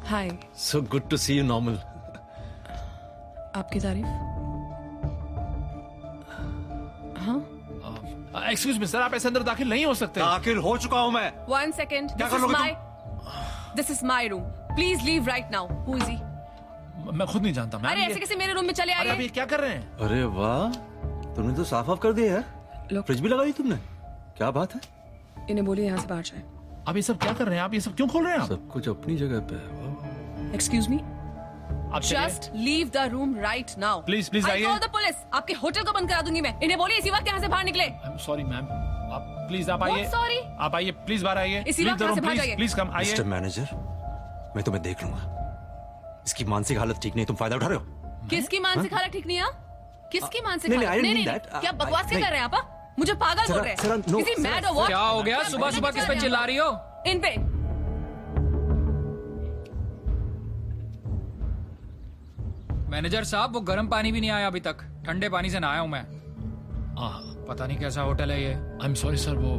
Hi. So good to see you normal. आपकी तारीफ। हाँ? एक्सक्यूज मी सर, आप ऐसे अंदर दाखिल नहीं हो सकते। दाखिल हो चुका हूँ मैं। 1 second. क्या कर लोगे This is my room. Please leave right now. Who is he? मैं खुद नहीं जानता। अरे ऐसे कैसे मेरे रूम में चले आए? अभी क्या कर रहे हैं? अरे वाह, तुमने तो साफ ऑफ कर दिया है। फ्रिज भी लगाई तुमने, क्या बात है? इन्हें बोलिए यहाँ से बाहर जाए। अब ये सब क्या कर रहे हैं आप? ये सब क्यों खोल रहे हैं आप? सब कुछ अपनी जगह पे है। Excuse me? आप Just leave the room right now. Please I आइए। call the police. आपके होटल को बंद करा दूंगी मैं। इन्हें बोलिए इसी वक्त यहाँ से बाहर निकले। I'm sorry मैम, आप प्लीज आप आइए। What sorry? आप आइए, प्लीज बाहर आइए। इसी वक्त यहाँ से बाहर जाइए। प्लीज कम आइए। मिस्टर मैनेजर, मैं तुम्हें देख लूंगा। इसकी मानसिक हालत ठीक नहीं, तुम फायदा उठा रहे हो। किसकी मानसिक हालत ठीक नहीं है? किसकी मानसिक नहीं, हालत? I didn't mean that. क्या बकवास क्या कर रहे हैं आप? मुझे पागल बोल रहे हैं? Is he mad or what? क्या हो गया? सुबह सुबह किस पे चिल्ला रही हो? इन पे। मैनेजर साहब, वो गर्म पानी भी नहीं आया अभी तक। ठंडे पानी से नहाया हूं मैं। पता नहीं कैसा होटल है ये। आई एम सॉरी सर, वो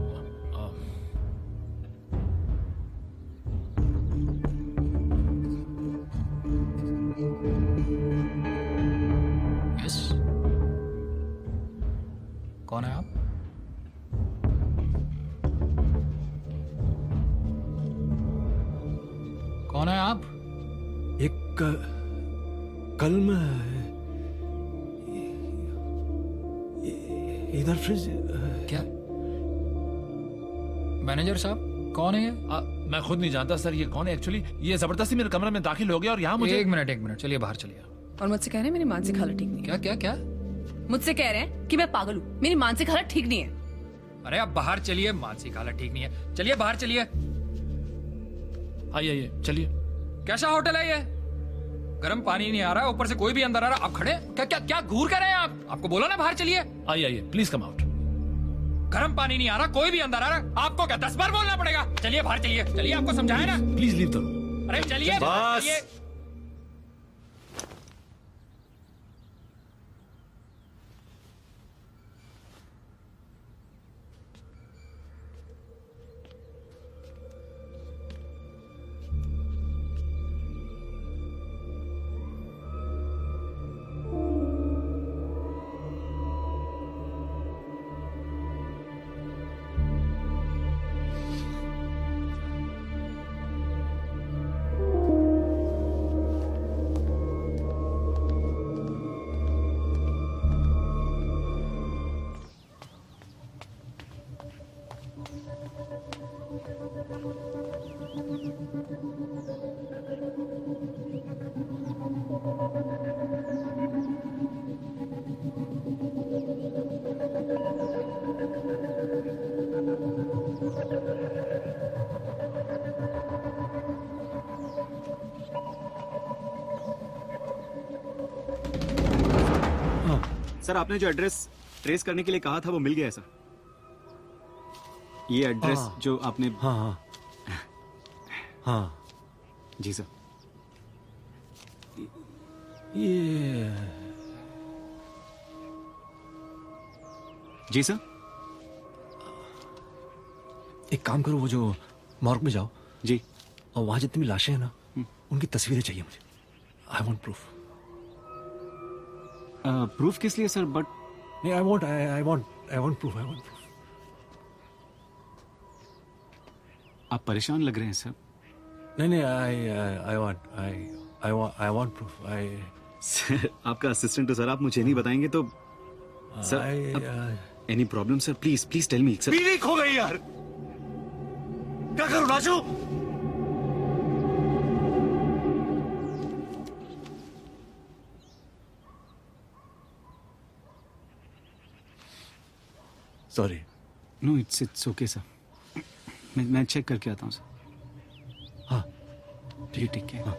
यस। कौन है आप? कौन है आप? एक कल मैं इधर फ्रिज क्या? मैनेजर साहब, कौन है ये? मैं खुद नहीं जानता सर, ये कौन है एक्चुअली। ये जबरदस्ती मेरे कमरे में दाखिल हो गया और यहाँ मुझे। एक मिनट, चलिए बाहर चलिए। और मुझसे कह रहे हैं मेरी मानसिक हालत ठीक नहीं है। क्या क्या क्या? मुझसे कह रहे हैं कि मैं पागल हूँ। मेरी मानसिक हालत ठीक नहीं है। अरे आप बाहर चलिए, मानसिक हालत ठीक नहीं है। चलिए बाहर चलिए। आइए चलिए। कैसा होटल है ये? गर्म पानी नहीं आ रहा, ऊपर से कोई भी अंदर आ रहा। आप खड़े क्या क्या क्या घूर कर रहे हैं आप? आपको बोला ना बाहर चलिए। आइए प्लीज कम आउट। गर्म पानी नहीं आ रहा, कोई भी अंदर आ रहा। आपको क्या 10 बार बोलना पड़ेगा? चलिए बाहर चलिए। चलिए, आपको समझाया ना। Please leave the room. अरे चलिए बस। चलिए। सर, आपने जो एड्रेस ट्रेस करने के लिए कहा था वो मिल गया है सर। ये एड्रेस जो आपने। हाँ जी सर। ये जी सर। एक काम करो, वो जो मॉर्ग में जाओ जी, और वहां जितनी भी लाशें हैं ना, उनकी तस्वीरें चाहिए मुझे। आई वॉन्ट प्रूफ। प्रूफ किस लिए सर? बट नहीं, आई वॉन्ट प्रूफ। आप परेशान लग रहे हैं सर। नहीं, आई वॉन्ट प्रूफ। सर आपका असिस्टेंट हो सर, आप मुझे नहीं बताएंगे तो sir. Any problem sir? Please tell me sir. बीवी खो गई यार, क्या करूं Raju? Sorry. No it's okay sir. मैं चेक करके आता हूँ सर। हाँ ठीक है। हाँ।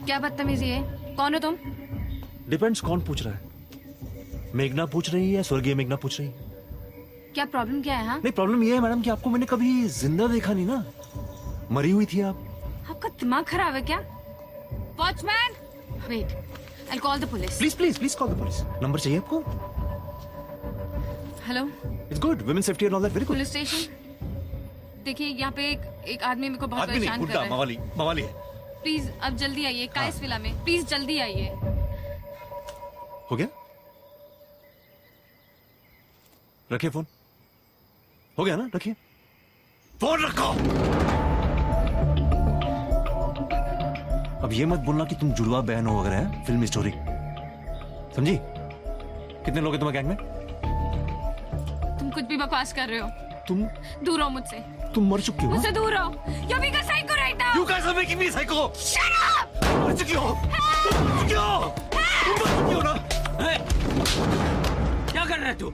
क्या बदतमीजी है? कौन हो तुम? डिपेंड्स कौन पूछ रहा है। मेघना पूछ रही है, स्वर्गीय मेघना पूछ रही है। क्या प्रॉब्लम क्या है? हाँ, नहीं, प्रॉब्लम ये है मैडम कि आपको मैंने कभी जिंदा देखा नहीं ना, मरी हुई थी आप। आपका दिमाग खराब है क्या? Watchman, wait, I call the police. Please call the police. Number चाहिए आपको? Hello, it's good, women safety and all that, very good. Police station. देखिए यहाँ पे एक आदमी मेरे को बहुत आदमी नहीं, परेशान कर गुड्डा, रहा है। मवाली है। प्लीज अब जल्दी आइए, काइस विला में। प्लीज जल्दी आइए। हो गया? रखिए फोन। हो गया ना? रखिए फोन, रखो। अब ये मत बोलना कि तुम जुड़वा बहन हो वगैरह, है फिल्म स्टोरी, समझी? कितने लोग हैं तुम्हारे गैंग में? तुम कुछ भी बकवास कर रहे हो। तुम दूर हो मुझसे। तुम मर चुकी हो। मुझसे दूर हो। You're being a psycho right now. You guys are making me psycho. Shut up. मर चुकी हो। तुम मर चुकी हो ना? क्या कर रहा है तू?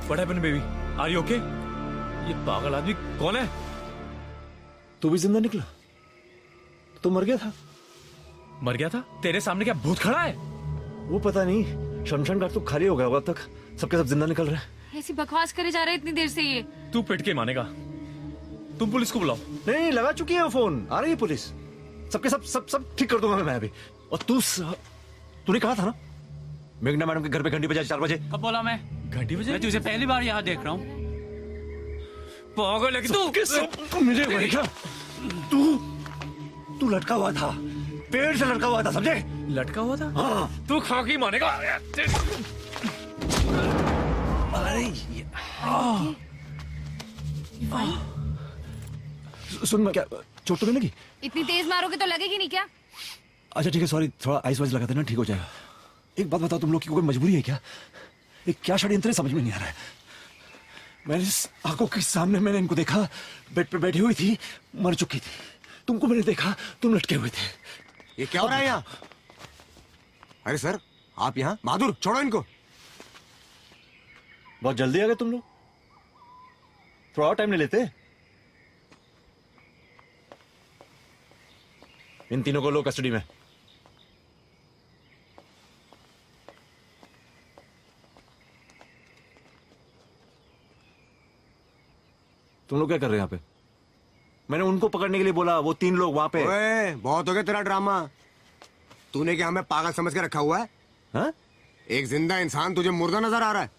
What happened, baby? Are you okay? ये पागल आदमी कौन है? तू भी जिंदा निकला? तो मर गया था। मर गया था? तेरे सामने क्या भूत खड़ा है? वो पता नहीं, शमशान घाट तो खाली हो गया होगा तक, सबके सब जिंदा निकल रहे हैं। ऐसी बकवास करे जा रहे इतनी देर से ये। तू पिट के मानेगा। तुम पुलिस को बुलाओ। नहीं, लगा चुकी है फोन, आ रही है पुलिस। सबके सब ठीक कर दूंगा मैं अभी। और तूने कहा था ना मेघना मैडम के घर पे घंटी बजाए 4 बजे। कब बोला मैं? घंटी बजे? मैं तुझे पहली बार यहाँ देख रहा हूँ। पागल है तू मुझे देखा? तू लटका हुआ था, पेड़ से लटका हुआ था, समझे? लटका हुआ था? हाँ। तू खा के मानेगा। अरे सुन, मैं क्या चोट तो नहीं लगी? इतनी तेज मारोगे तो लगेगी नहीं क्या? अच्छा ठीक है, सॉरी, थोड़ा आइस वाइस लगा देना, ठीक हो जाएगा। एक बात बताओ, तुम लोग की कोई मजबूरी है क्या? ये क्या षड्यंत्र है, समझ में नहीं आ रहा है। मैंने आंखों के सामने मैंने इनको देखा, बेड पे बैठी हुई थी, मर चुकी थी। तुमको मैंने देखा, तुम लटके हुए थे। ये क्या हो रहा है यहाँ? अरे सर, आप यहाँ? बहादुर, छोड़ो इनको। बहुत जल्दी आ गए तुम लोग, थोड़ा और टाइम ले लेते। इन तीनों को लो कस्टडी में। तुम लोग क्या कर रहे हैं यहाँ पे? मैंने उनको पकड़ने के लिए बोला, वो 3 लोग वहां पे। ओए, बहुत हो गया तेरा ड्रामा। तूने क्या हमें पागल समझ के रखा हुआ है? हा? एक जिंदा इंसान तुझे मुर्दा नजर आ रहा है,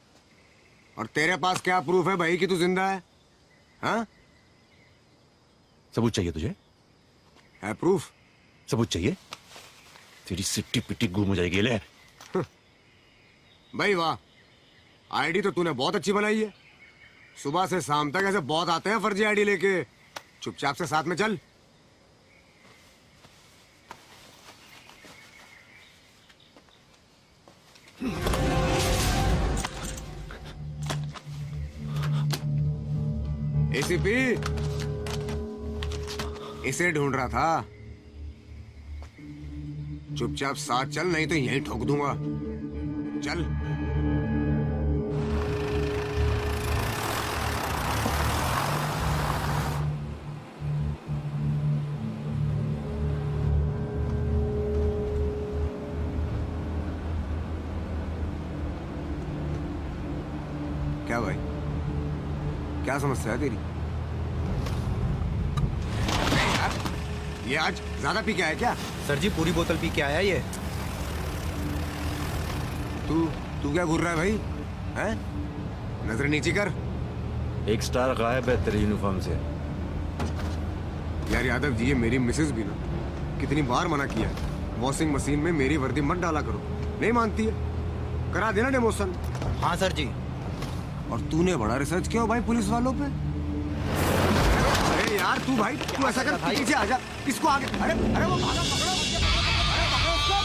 और तेरे पास क्या प्रूफ है भाई कि तू जिंदा है? हाँ? सबूत चाहिए तुझे? है प्रूफ? सबूत चाहिए? तेरी सिट्टी पिट्टी गुम हो जाएगी। ले भाई वाह, आईडी तो तूने बहुत अच्छी बनाई है। सुबह से शाम तक ऐसे बहुत आते हैं फर्जी आईडी लेके। चुपचाप से साथ में चल। एसीपी, इसे ढूंढ रहा था। चुपचाप साथ चल, नहीं तो यहीं ठोक दूंगा। चल। क्या भाई, क्या समस्या है तेरी? यार, ये आज ज्यादा पी के आया क्या? सर जी पूरी बोतल पी के आया ये। तू क्या घूर रहा है भाई? हैं? नजर नीचे कर। एक स्टार गायब है तेरे यूनिफॉर्म से। यार यादव जी, ये मेरी मिसेज भी ना कितनी बार मना किया है, वॉशिंग मशीन में मेरी वर्दी मत डाला करो। नहीं मानती है, करा देना डेमोशन। हाँ सर जी। और तूने बड़ा रिसर्च किया भाई पुलिस वालों पे। अरे यार तू भाई, तू ऐसा कर, पीछे आ जा, इसको आगे। अरे अरे वो भागा, पकड़ो, अरे पकड़ो उसको।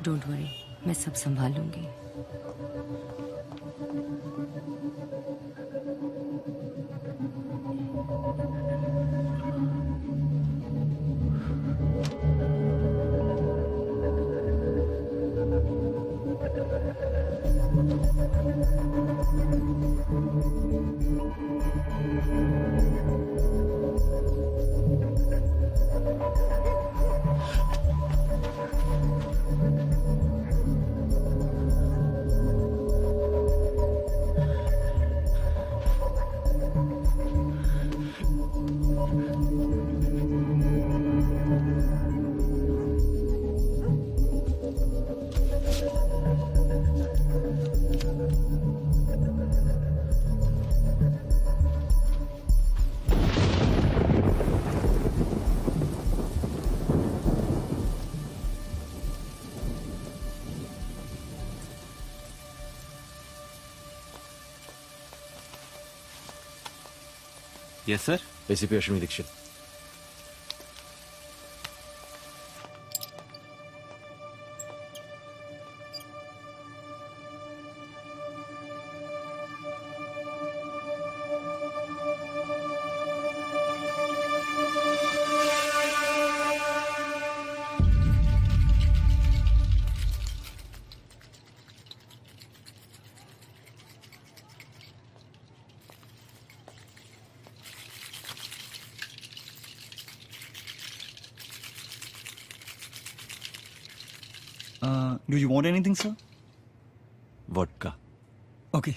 डोंट वरी, मैं सब संभाल लूंगी। Yes sir. ACP Ashwini Dixit. Do you want anything, sir? Vodka. Okay.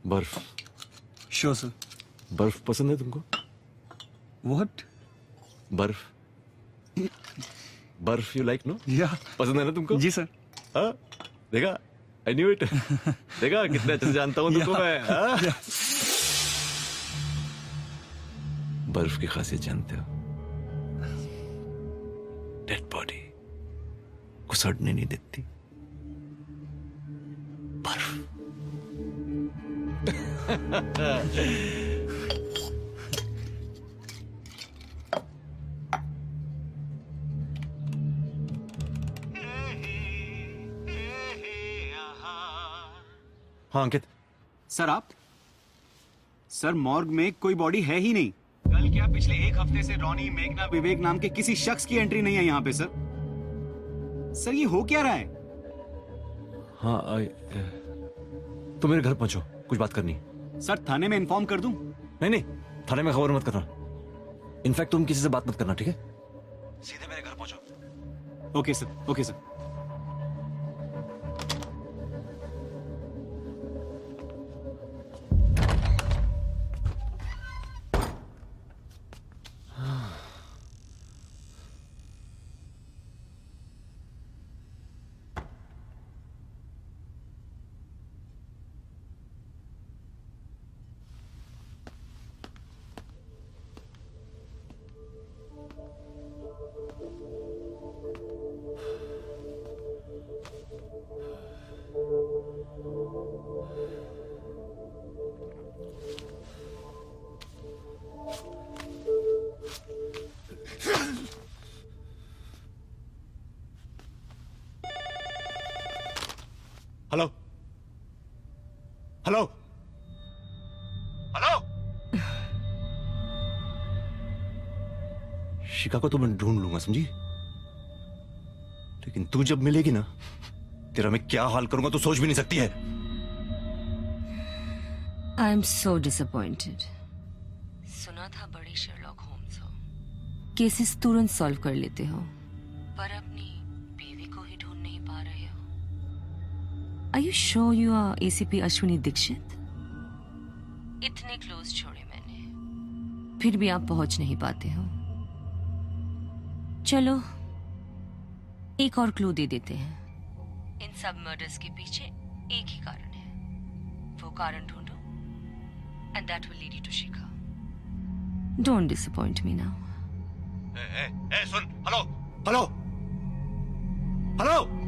बर्फ। Sure, sir. बर्फ पसंद है तुमको? What? बर्फ। बर्फ यू लाइक नो? Yeah. पसंद है ना तुमको? जी सर। हाँ, देखा? I knew it. देखा कितने अच्छे से जानता हूँ तुमको मैं। हाँ? बर्फ की खासियत जानते हो? डेड बॉडी को सड़ने नहीं देती। बर्फ। हाँ अंकित। सर आप? सर मॉर्ग में कोई बॉडी है ही नहीं। कल क्या पिछले एक हफ्ते से रॉनी, मेघना, विवेक नाम के किसी शख्स की एंट्री नहीं है यहाँ पे सर। सर ये हो क्या रहा है? हाँ तुम मेरे घर पहुंचो, कुछ बात करनी है। सर थाने में इन्फॉर्म कर दूं? नहीं नहीं, थाने में खबर मत करना। इनफैक्ट तुम किसी से बात मत करना, ठीक है? सीधे मेरे घर पहुंचो। Okay sir, okay sir. Hello hello hello. शिका को तो मैं ढूंढ लूंगा, समझी? लेकिन तू जब मिलेगी ना, तेरा मैं क्या हाल करूंगा तू सोच भी नहीं सकती है। आई एम सो डिसअपॉइंटेड। सुना था बड़ी शर्लॉक होम्स हो, केसेस तुरंत सॉल्व कर लेते हो, पर अपनी बीवी को ही ढूंढ नहीं पा रहे हो। Are you sure you are ACP Ashwini Dixit? इतने क्लोज छोड़े मैंने, फिर भी आप पहुंच नहीं पाते हो। चलो एक और क्लू दे देते हैं। इन सब मर्डर्स के पीछे एक ही कारण है, वो कारण ढूंढो and that will lead you to Shikha. Don't disappoint me now. ए सुन, हेलो हेलो हेलो।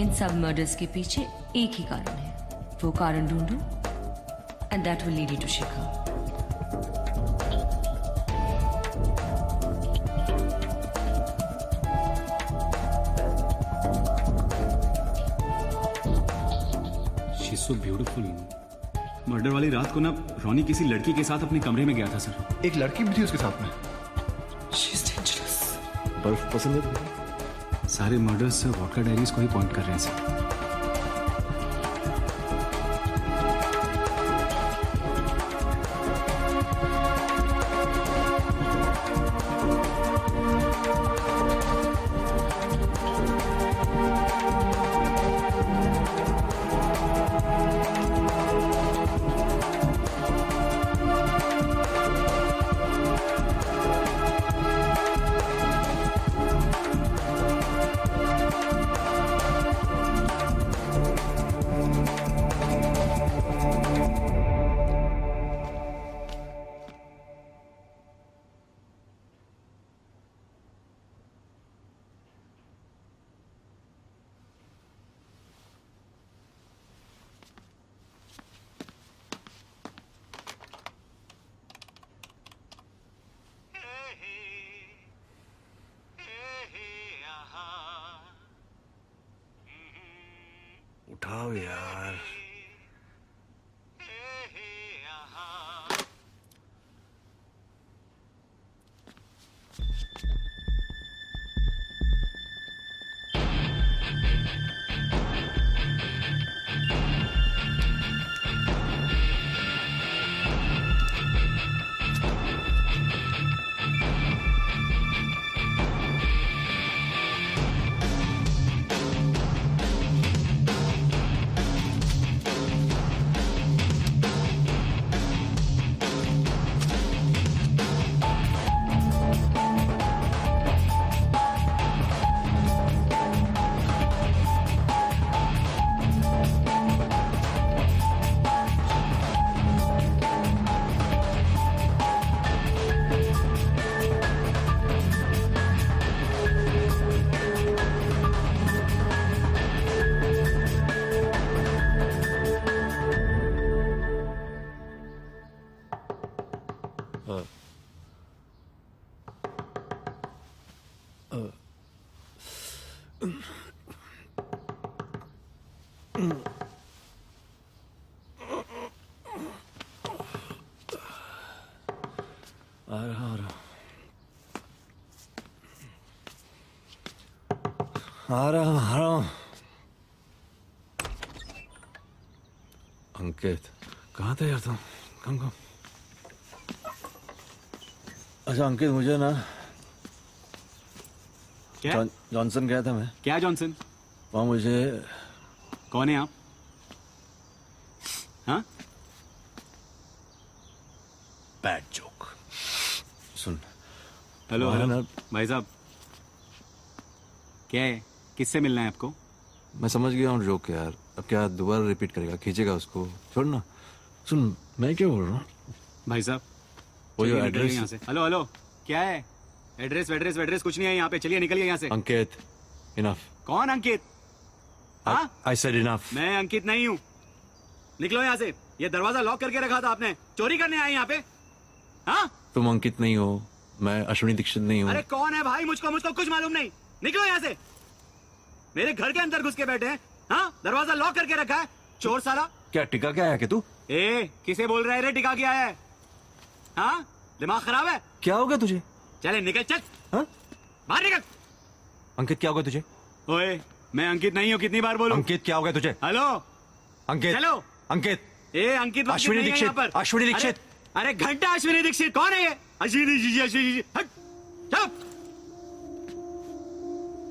इन सब मर्डर्स के पीछे एक ही कारण है, वो कारण ढूंढो and that will lead you to Shikha. So beautiful. Murder वाली रात को ना रोनी किसी लड़की के साथ अपने कमरे में गया था सर। एक लड़की भी थी उसके साथ में। बर्फ पसंद है तुम्हें? सारे मर्डर्स वॉडका डायरीज को ही पॉइंट कर रहे हैं सर। उठाओ यार। आ रहा हूँ। अंकित कहाँ था यार तुम? कम अच्छा अंकित, मुझे ना क्या जॉनसन गया था मैं। क्या जॉनसन? वहाँ मुझे। कौन है आप? हाँ? Bad joke. सुन। हेलो हेलो भाई साहब, क्या है? किससे मिलना है आपको? मैं समझ गया हूँ जोक यार, अब क्या दोबारा रिपीट करेगा? खींचेगा उसको, छोड़ ना। सुन मैं क्या बोल रहा हूँ भाई साहब, वो जो चलिए एड्रेस। निकलिए यहाँ से। हेलो हेलो, क्या है? एड्रेस कुछ नहीं है यहाँ पे, चलिए निकलिए यहाँ से। अंकित इनफ। कौन अंकित? हाँ? I said enough। मैं अंकित नहीं हूँ, निकलो यहाँ से। ये दरवाजा लॉक करके रखा था आपने, चोरी करने आए यहाँ पे? हाँ? तुम अंकित नहीं हो, मैं अश्विनी दीक्षित नहीं हूँ। अरे कौन है भाई? मुझको कुछ मालूम नहीं, निकलो यहाँ से। मेरे घर के अंदर घुस के बैठे हैं। हाँ? दरवाजा लॉक करके रखा है, चोर साला। क्या टिका क्या आया कि तू? किसे बोल रहा है रे टिका के आया है? हाँ? दिमाग खराब है? क्या हो गया तुझे? चले निकल, चल। हाँ? बाहर निकल। अंकित क्या हो गया तुझे? ओए मैं अंकित नहीं हूँ, कितनी बार बोलूं? अंकित क्या हो गया तुझे? हेलो अंकित। चलो। अंकित। अंकित अश्विनी दीक्षित। अश्विनी दीक्षित। अरे घंटा अश्विनी दीक्षित कौन है ये? अश्विनी जी हट, चलो।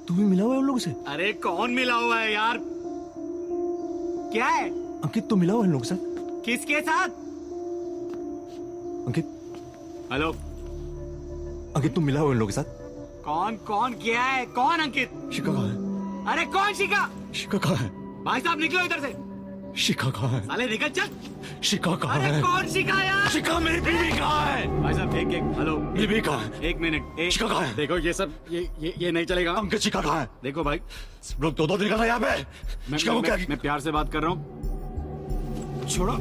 तू भी मिला हुआ है उन लोगों से? अरे कौन मिला हुआ है यार? क्या है? अंकित तू मिला हुआ है इन लोगों से? किसके साथ? अंकित। हेलो अंकित तू मिला हुआ है इन लोगों के साथ? कौन क्या है? कौन अंकित? शिका कहाँ है? अरे कौन शिका? शिका कहाँ है? भाई साहब निकलो इधर से। शिका कहाँ है? साले निकल, चल। शिका कहाँ है? अरे कौन शिका यार? शिका मेरी बीवी कहाँ है? भाई साहब एक हेलो, बीवी कहाँ है? एक मिनट। शिका कहाँ है? देखो ये सब ये नहीं चलेगा। अंकित शिका कहाँ है? देखो भाई, लोग दो दिन का यहाँ पे। शिका को क्या? मैं प्यार से बात कर रहा हूँ, छोड़ो।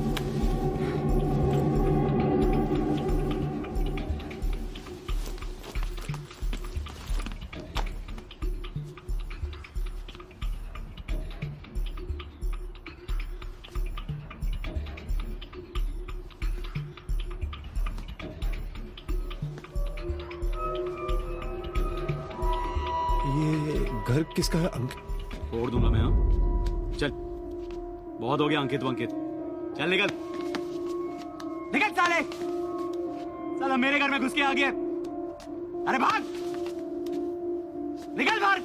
ये घर किसका है? फोड़ दूंगा मैं। हाँ चल, बहुत हो गया अंकित वंकित, चल निकल निकल साले, साला मेरे घर में घुस के आ गया। अरे भाग, निकल बाहर।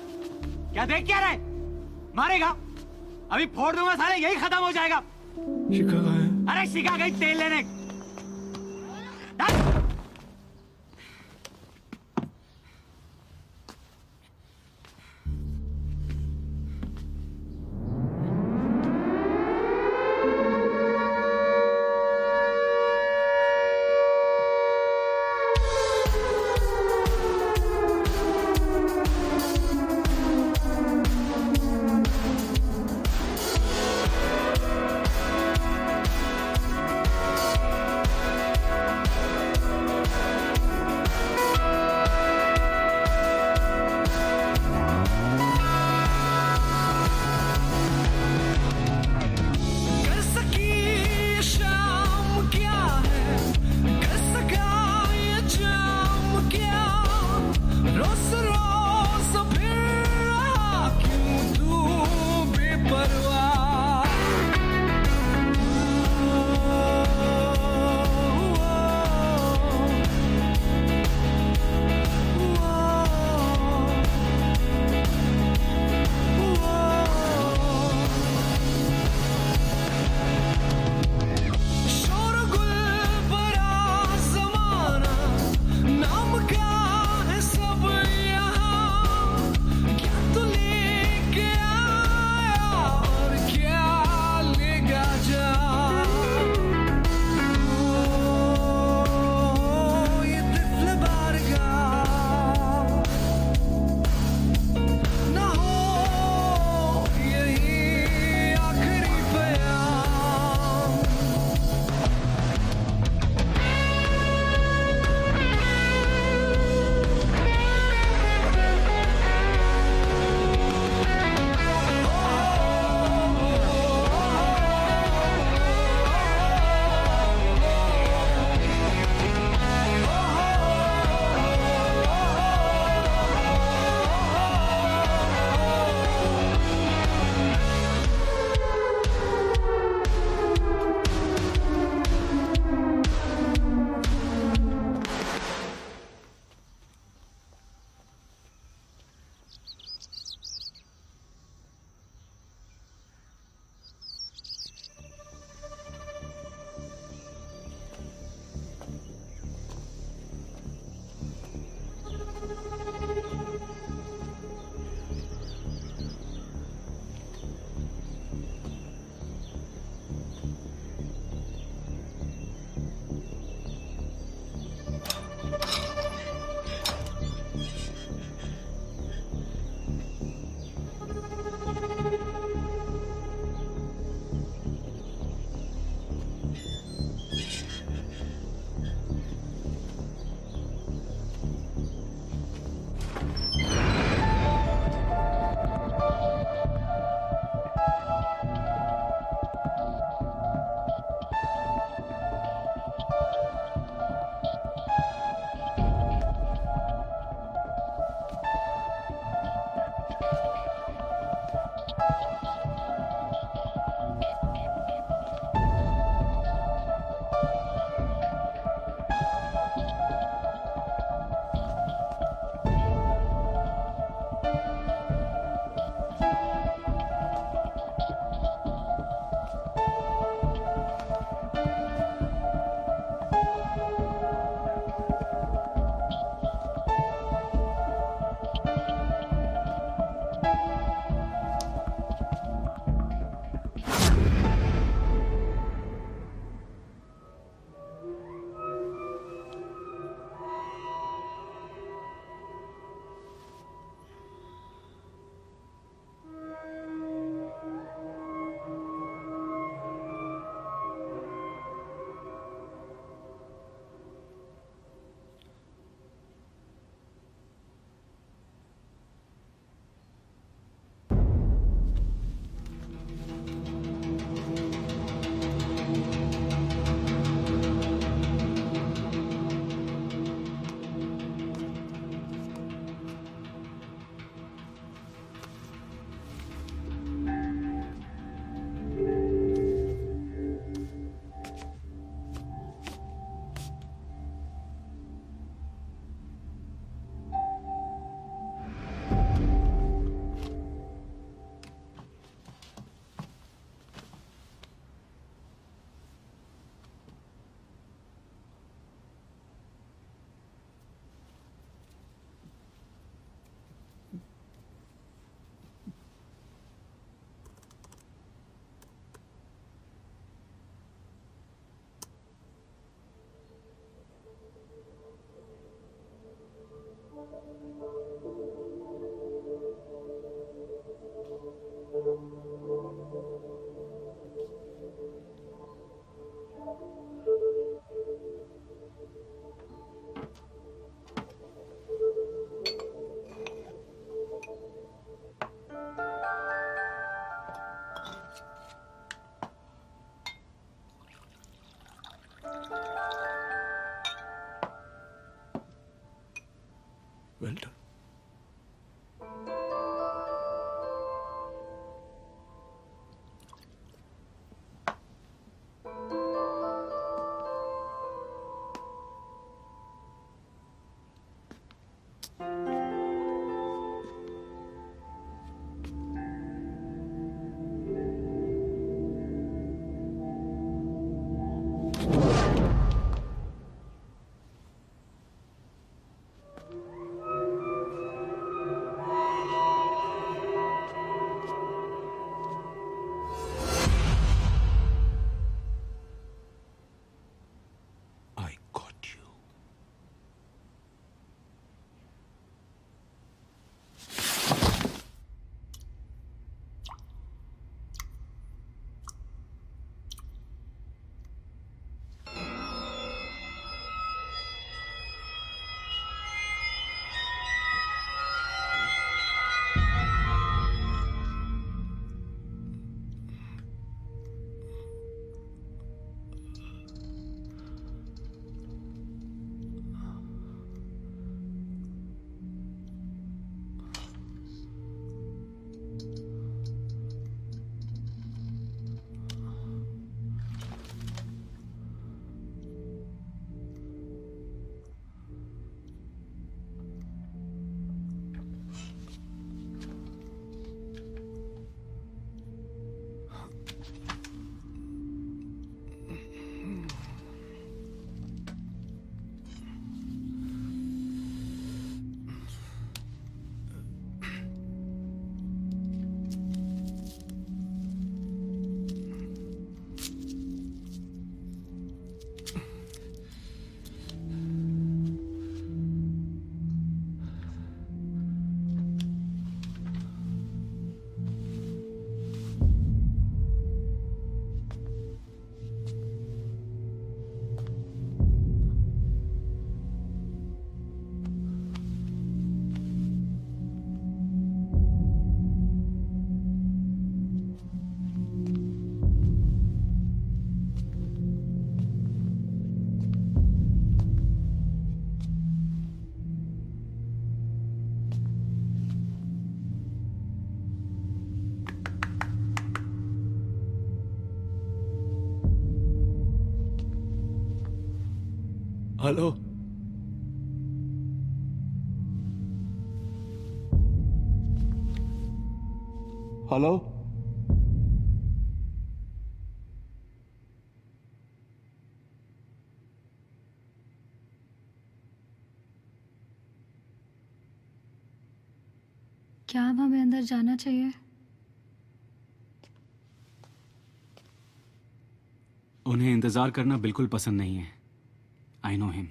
क्या देख क्या रहे? मारेगा? अभी फोड़ दूंगा साले, यही खत्म हो जाएगा। शिखा कहाँ है? अरे शिखा गई तेल लेने। हेलो। हेलो। क्या अब हमें अंदर जाना चाहिए? उन्हें इंतजार करना बिल्कुल पसंद नहीं है। I know him.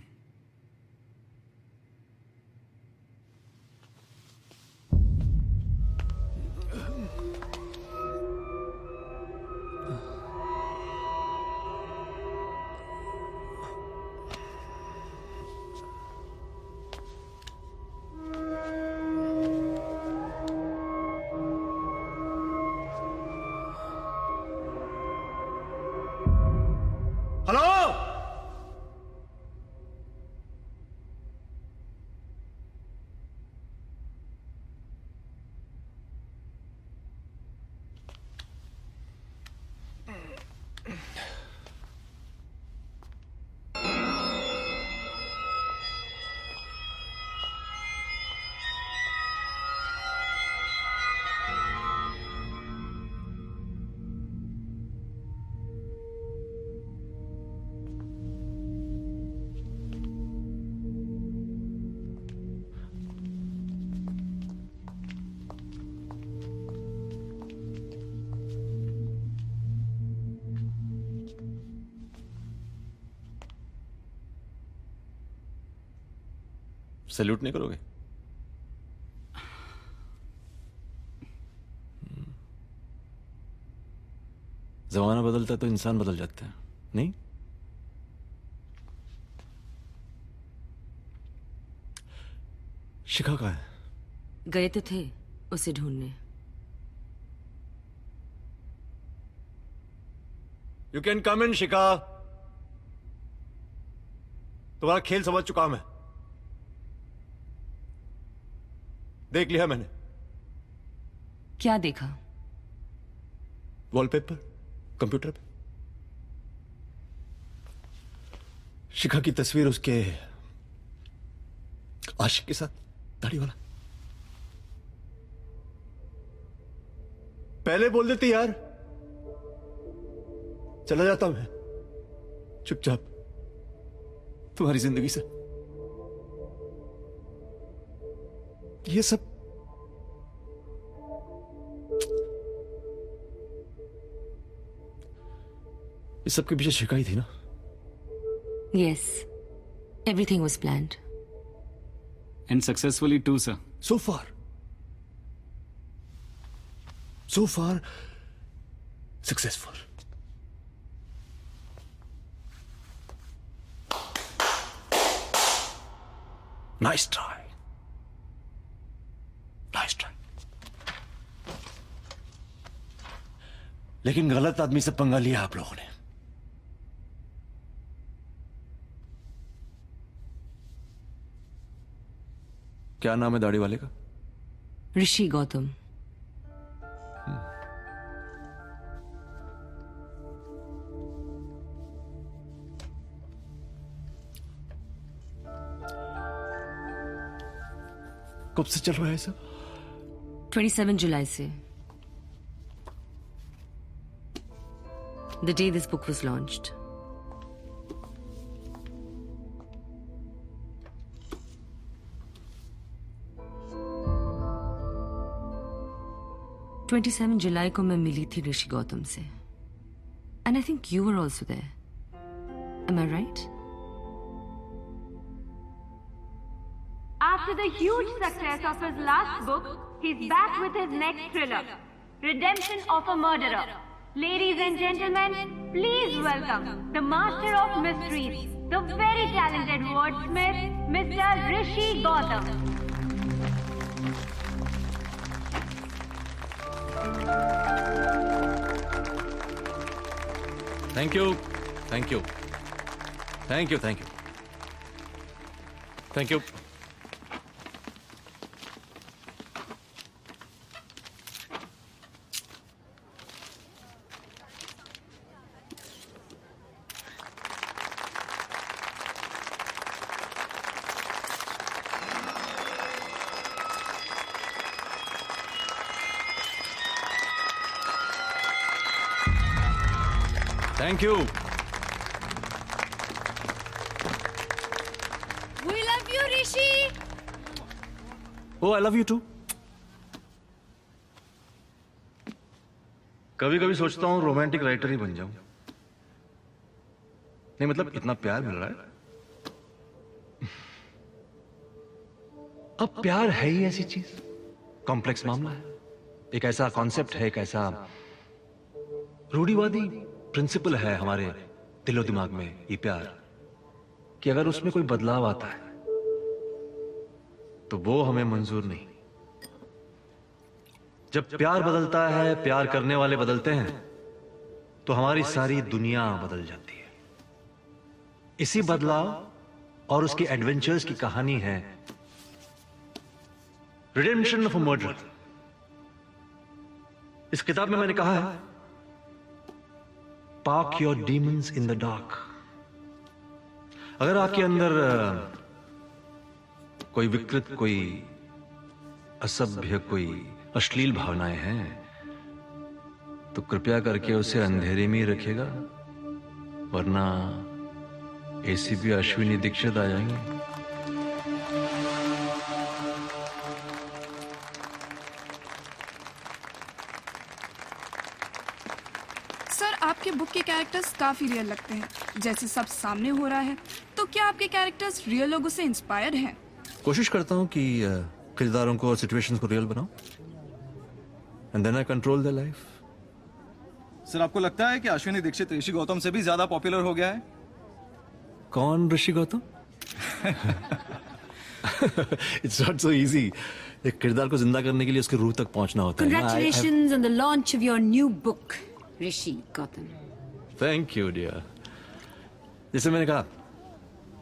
Hello. Salute नहीं करोगे? जमाना बदलता है तो इंसान बदल जाते हैं, नहीं? शिखा कहाँ है? गए तो थे उसे ढूंढने। यू कैन कम इन शिखा। तुम्हारा खेल समझ चुका मैं। देख लिया मैंने। क्या देखा? वॉलपेपर कंप्यूटर पे शिखा की तस्वीर, उसके आशिक के साथ, दाढ़ी वाला। पहले बोल देती यार, चला जाता मैं चुपचाप तुम्हारी जिंदगी से। ये सब के पीछे शिखा ही थी ना? Yes, everything was planned. And successfully too, sir. So far. So far, successful. Nice try. Nice try. लेकिन गलत आदमी से पंगा लिया आप लोगों ने। क्या नाम है दाढ़ी वाले का? ऋषि गौतम। कब से चल रहा है सब? 27 जुलाई से। The day this book was launched. जुलाई को मैं मिली थी ऋषि गौतम से। And I think you were also there. Am I right? After the huge success of his last book, he's back with his next thriller, Redemption of a Murderer. Ladies and gentlemen, please welcome the master of mysteries, the very talented wordsmith, Mr. Rishi Gautam. Thank you. Thank you. Thank you. Thank you. Thank you. Thank you. We love you, Rishi. Oh I love you too. कभी कभी सोचता हूं romantic writer ही बन जाऊं। नहीं मतलब इतना प्यार मिल रहा है। अब प्यार है ही ऐसी चीज, कॉम्प्लेक्स मामला है, एक ऐसा कॉन्सेप्ट है, एक ऐसा रूढ़िवादी प्रिंसिपल है हमारे दिलो दिमाग में ये प्यार, कि अगर उसमें कोई बदलाव आता है तो वो हमें मंजूर नहीं। जब प्यार बदलता है, प्यार करने वाले बदलते हैं, तो हमारी सारी दुनिया बदल जाती है। इसी बदलाव और उसके एडवेंचर्स की कहानी है रिडेम्पशन ऑफ अ मर्डरर। इस किताब में मैंने कहा है, park your demons in the dark. अगर आपके अंदर कोई विकृत, कोई असभ्य, कोई अश्लील भावनाएं हैं, तो कृपया करके उसे अंधेरे में ही रखिएगा, वरना एसीपी अश्विनी दीक्षित आ जाएंगे। सर, आपके बुक के कैरेक्टर्स काफी रियल लगते हैं, जैसे सब सामने हो रहा है। तो क्या आपके कैरेक्टर्स रियल लोगों से इंस्पायर हैं? कोशिश करता हूं कि किरदारों को और सिचुएशंस को रियल बनाऊं, and then I control the life. Sir, आपको लगता है कि अश्विनी दीक्षित ऋषि गौतम से भी ज्यादा पॉपुलर हो गया है? कौन Rishi Gautam? It's not so easy. एक किरदार को जिंदा करने के लिए उसके रूह तक पहुंचना होता है। Congratulations on the launch of your new book, Rishi Gautam. Thank you dear. जैसे मैंने कहा,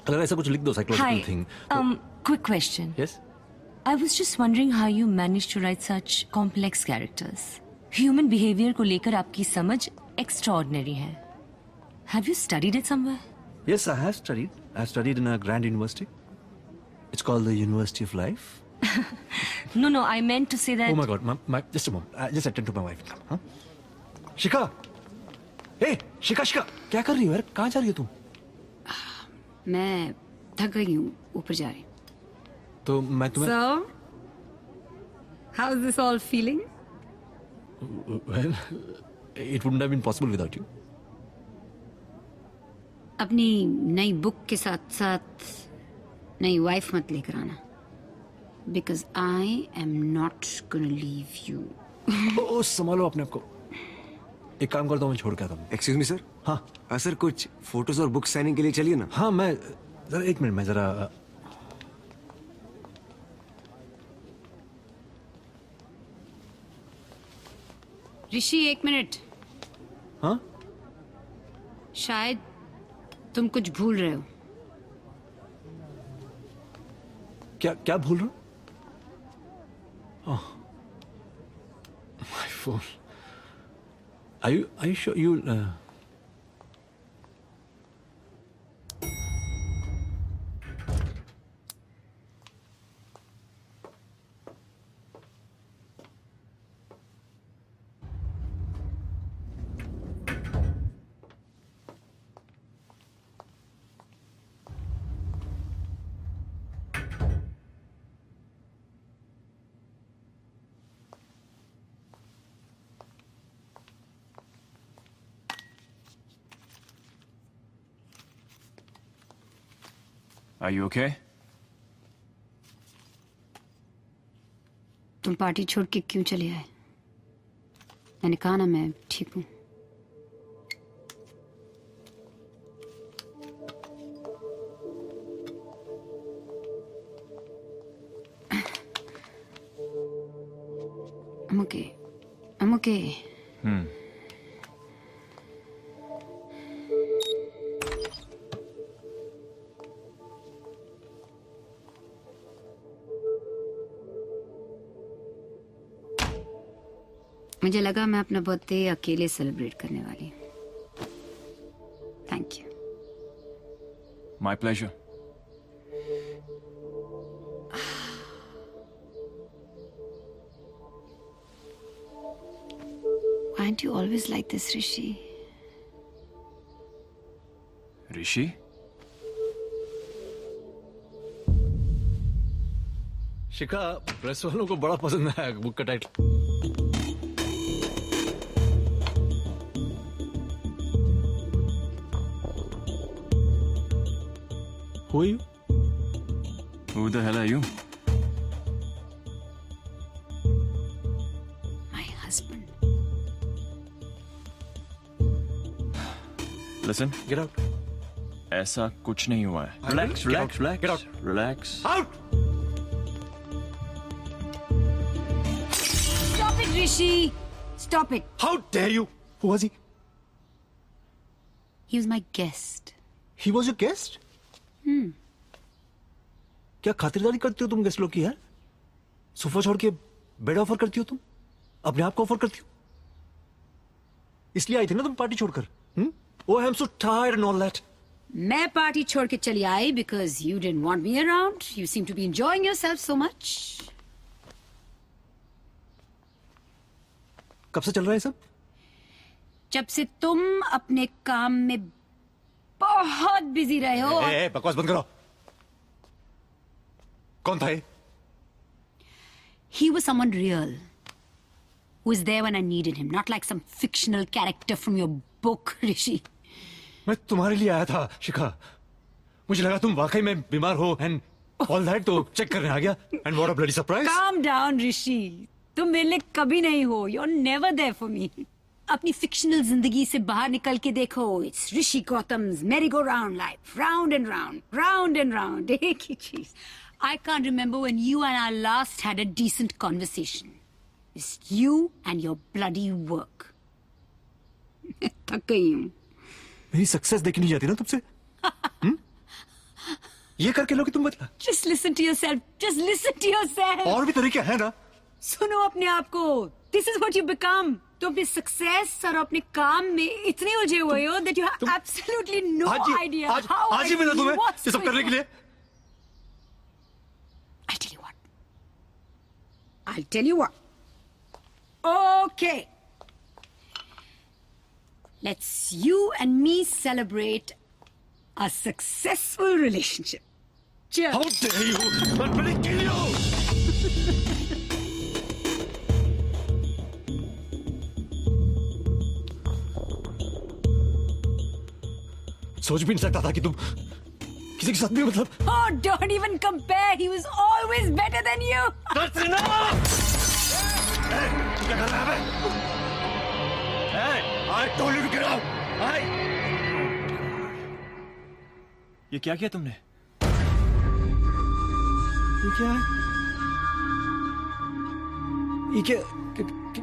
अगर ऐसा कुछ लिख दो psychological Hi. Thing. Quick question. Yes? I was just wondering how you managed to write such complex characters. Human behavior को लेकर आपकी समझ extraordinary है. Have you studied it somewhere? Yes, I have studied. I have studied in a grand university. It's called the University of Life. No, I meant to say that. Oh my God, just a moment. I just attend to my wife. Huh? Shikha, hey, शिखा, क्या कर रही हो यार? कहाँ जा रही हो तुम? मैं थक गई हूँ, ऊपर जा रही। तो मैं तुम्हें। So, how's this all feeling? Well, it wouldn't have been possible without you. अपनी नई बुक के साथ साथ नई वाइफ मत लेकर आना, because I am not gonna leave you. ओ संभालो अपने आप को। एक काम करता हूँ, मैं छोड़ के आता हूँ। Excuse me sir. हाँ सर, कुछ फोटोज और बुक साइनिंग के लिए चलिए ना। हाँ, मैं जरा एक मिनट, मैं जरा ऋषि, एक मिनट। हाँ? शायद तुम कुछ भूल रहे हो। क्या भूल रहा हूँ? My phone. Are you sure you? Are you okay? तुम पार्टी छोड़ के क्यों चले आए? मैंने कहा ना, मैं ठीक हूँ। I'm okay. I'm okay. मुझे लगा मैं अपना बर्थडे अकेले सेलिब्रेट करने वाली हूँ। Thank you. My pleasure. Why aren't you always like this, Rishi? Rishi? Shikha, press वालों को बड़ा पसंद है बुक का title. Who are you? Who the hell are you? My husband. Listen. Get out. ऐसा कुछ नहीं हुआ है। Relax, relax, relax. Get out. Relax. Out. Stop it, Rishi. Stop it. How dare you? Who was he? He was my guest. He was your guest? क्या खातिरदारी करती हो तुम गेस्ट लोग की यार? सोफा छोड़ के बेड ऑफर करती हो तुम? अपने आप को ऑफर करती हो? इसलिए आई थी ना तुम पार्टी छोड़कर? Oh, I'm so tired and all that. मैं पार्टी छोड़ के चली आई because you didn't want me around. You seem to be enjoying yourself so much. कब से चल रहा है सब? जब से तुम अपने काम में बहुत बिजी रहे हो। बकवास बंद करो। कौन था ये? He was someone real, who was there when I needed him, not like some fictional character from your book, Rishi. मैं तुम्हारे लिए आया था, शिखा। मुझे लगा तुम वाकई में बीमार हो and all that, तो चेक करने आ गया। And what a bloody surprise! Calm down, Rishi. तुम मेरे लिए कभी नहीं हो। You're never there for me. अपनी फिक्शनल जिंदगी से बाहर निकल के देखो। It's Rishi Gautam's merry-go-round life, round and round, round and round. एक ही चीज। I can't remember when you and I last had a decent conversation. It's you and your bloody work. थक गई हूँ। मेरी सक्सेस देखनी जाती ना तुमसे? ये करके लोगे तुम बदला? Just listen to yourself. Just listen to yourself. और भी तरीके हैं ना? सुनो अपने आप को। This is what you become. तुम अपनी सक्सेस और अपने काम में इतने उलझे हुए हो that you have absolutely no idea how आज ही मिला तुम्हें ये सब करने के लिए? I'll tell you what. I'll tell you what. Okay. Let's you and me celebrate a successful relationship. Cheers. How dare you? I'll really kill you! सोच भी नहीं सकता था कि तुम किसी के साथ भी मतलब। Oh, don't even compare. He was always better than you. That's enough! Hey, तू क्या कर रहा है? Hey, I told you to get out. Hey! ये क्या किया तुमने? ये क्या है? ये क्या?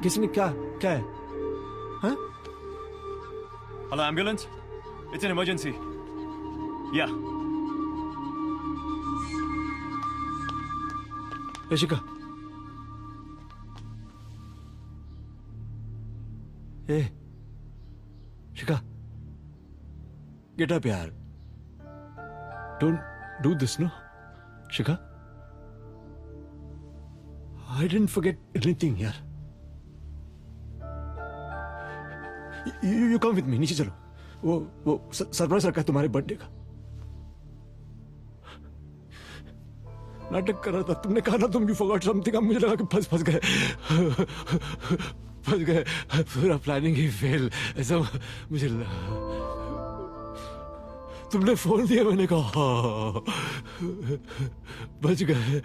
किसने क्या है? हाँ? Hello, ambulance? It's an emergency. Yeah. Shikha. Hey, Shikha. Get up, यार। Don't do this, no? Shikha? I didn't forget anything, यार। You come with me, नीचे चलो। वो सरप्राइज रखा है तुम्हारे बर्थडे का। नाटक कर रहा था, तुमने कहा ना तुम यू फॉरगॉट समथिंग, अब मुझे लगा कि फंस गए पूरा प्लानिंग ही फेल। ऐसा मुझे तुमने फोन दिया, मैंने कहा बच गए।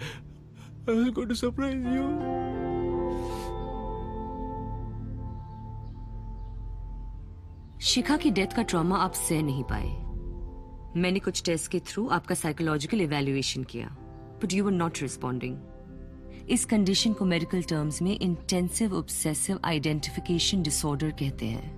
I was going to surprise you. शिखा की डेथ का ट्रॉमा आप सह नहीं पाए। मैंने कुछ टेस्ट के थ्रू आपका साइकोलॉजिकल इवैल्यूएशन किया, but you were not responding. इस कंडीशन को मेडिकल टर्म्स में इंटेंसिव ऑब्सेसिव आइडेंटिफिकेशन डिसऑर्डर कहते हैं।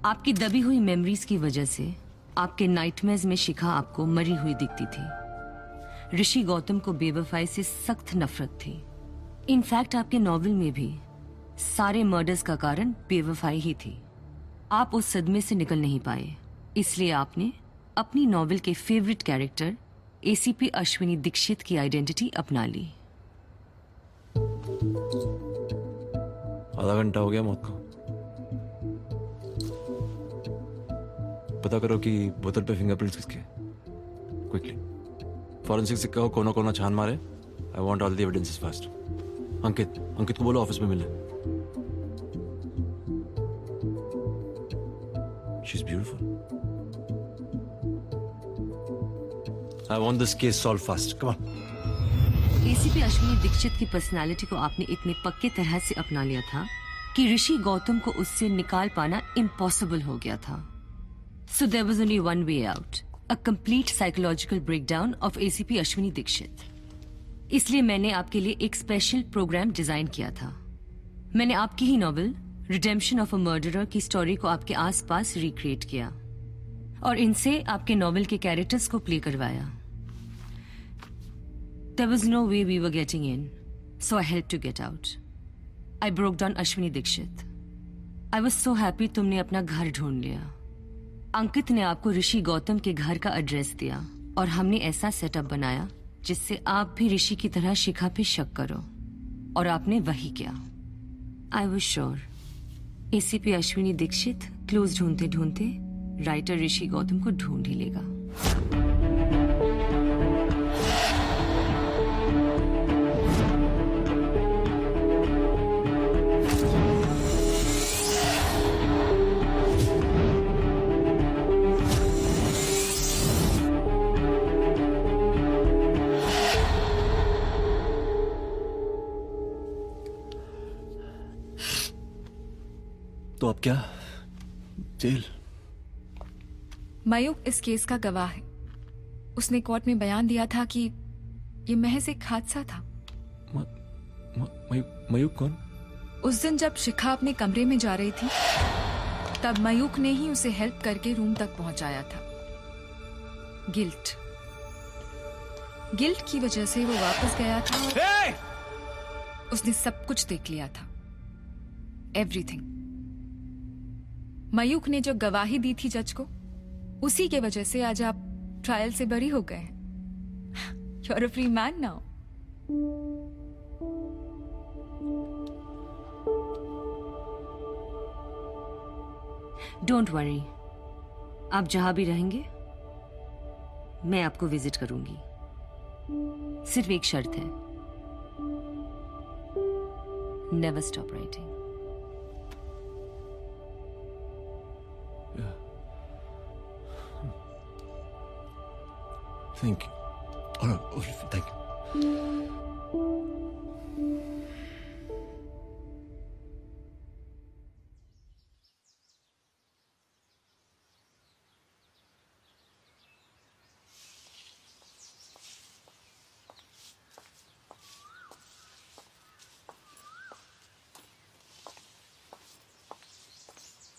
आपकी दबी हुई मेमोरीज की वजह से आपके नाइटमेयर्स में शिखा आपको मरी हुई दिखती थी। ऋषि गौतम को बेवफाई से सख्त नफरत थी। इनफैक्ट आपके नॉवेल में भी सारे मर्डर्स का कारण बेवफाई ही थी। आप उस सदमे से निकल नहीं पाए, इसलिए आपने अपनी नॉवेल के favourite character ACP Ashwini Dixit की आइडेंटिटी अपना ली। आधा घंटा हो गया मौत को। पता करो कि बोतल पे फिंगरप्रिंट्स किसके क्विकली। फॉरेंसिक से कहो कोना कोना छान मारे। I want all the evidences fast. Ankit को बोलो ऑफिस में मिलने। She is beautiful. I want this case solve fast. Come on. ACP Ashwini Dixit की पर्सनालिटी को आपने इतने पक्के तरह से अपना लिया था कि ऋषि गौतम को उससे निकाल पाना इम्पॉसिबल हो गया था। So there was only one way out, a complete psychological breakdown of ACP Ashwini Dixit. इसलिए मैंने आपके लिए एक स्पेशल प्रोग्राम डिजाइन किया था। मैंने आपकी ही novel redemption of a murderer की स्टोरी को आपके आसपास रिक्रिएट किया और इनसे आपके नॉवेल के कैरेक्टर्स को प्ले करवाया। There was no way we were getting in, so I helped to get out. I broke down Ashwini Dikshit. I was so happy तुमने अपना घर ढूंढ लिया। अंकित ने आपको ऋषि गौतम के घर का एड्रेस दिया और हमने ऐसा सेटअप बनाया जिससे आप भी ऋषि की तरह शिखा पे शक करो, और आपने वही किया। I was sure ACP Ashwini Dixit clues ढूंढते ढूंढते राइटर ऋषि गौतम को ढूंढ ही लेगा। तो अब क्या? जेल? मयूक इस केस का गवाह है। उसने कोर्ट में बयान दिया था कि ये महज एक हादसा था। मयूक कौन? उस दिन जब शिखा अपने कमरे में जा रही थी तब मयूक ने ही उसे हेल्प करके रूम तक पहुंचाया था। गिल्ट की वजह से वो वापस गया था और उसने सब कुछ देख लिया था, एवरीथिंग। मयूक ने जो गवाही दी थी जज को, उसी के वजह से आज आप ट्रायल से बरी हो गए हैं। You are a free man now. Don't worry, आप जहां भी रहेंगे मैं आपको विजिट करूंगी। सिर्फ एक शर्त है, never stop writing. Thank you. Oh, no, thank you.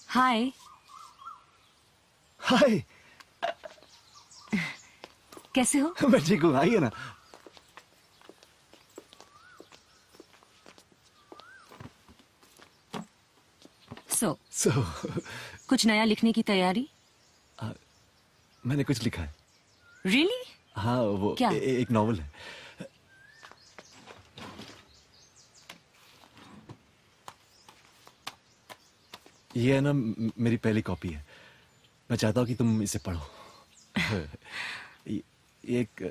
हाय। हाय। कैसे हो? मैं ठीक हूँ, आइए ना। सो कुछ नया लिखने की तैयारी? मैंने कुछ लिखा है। Really? हाँ, वो क्या? एक नॉवल है। ये है ना, मेरी पहली कॉपी है। मैं चाहता हूँ कि तुम इसे पढ़ो। ये एक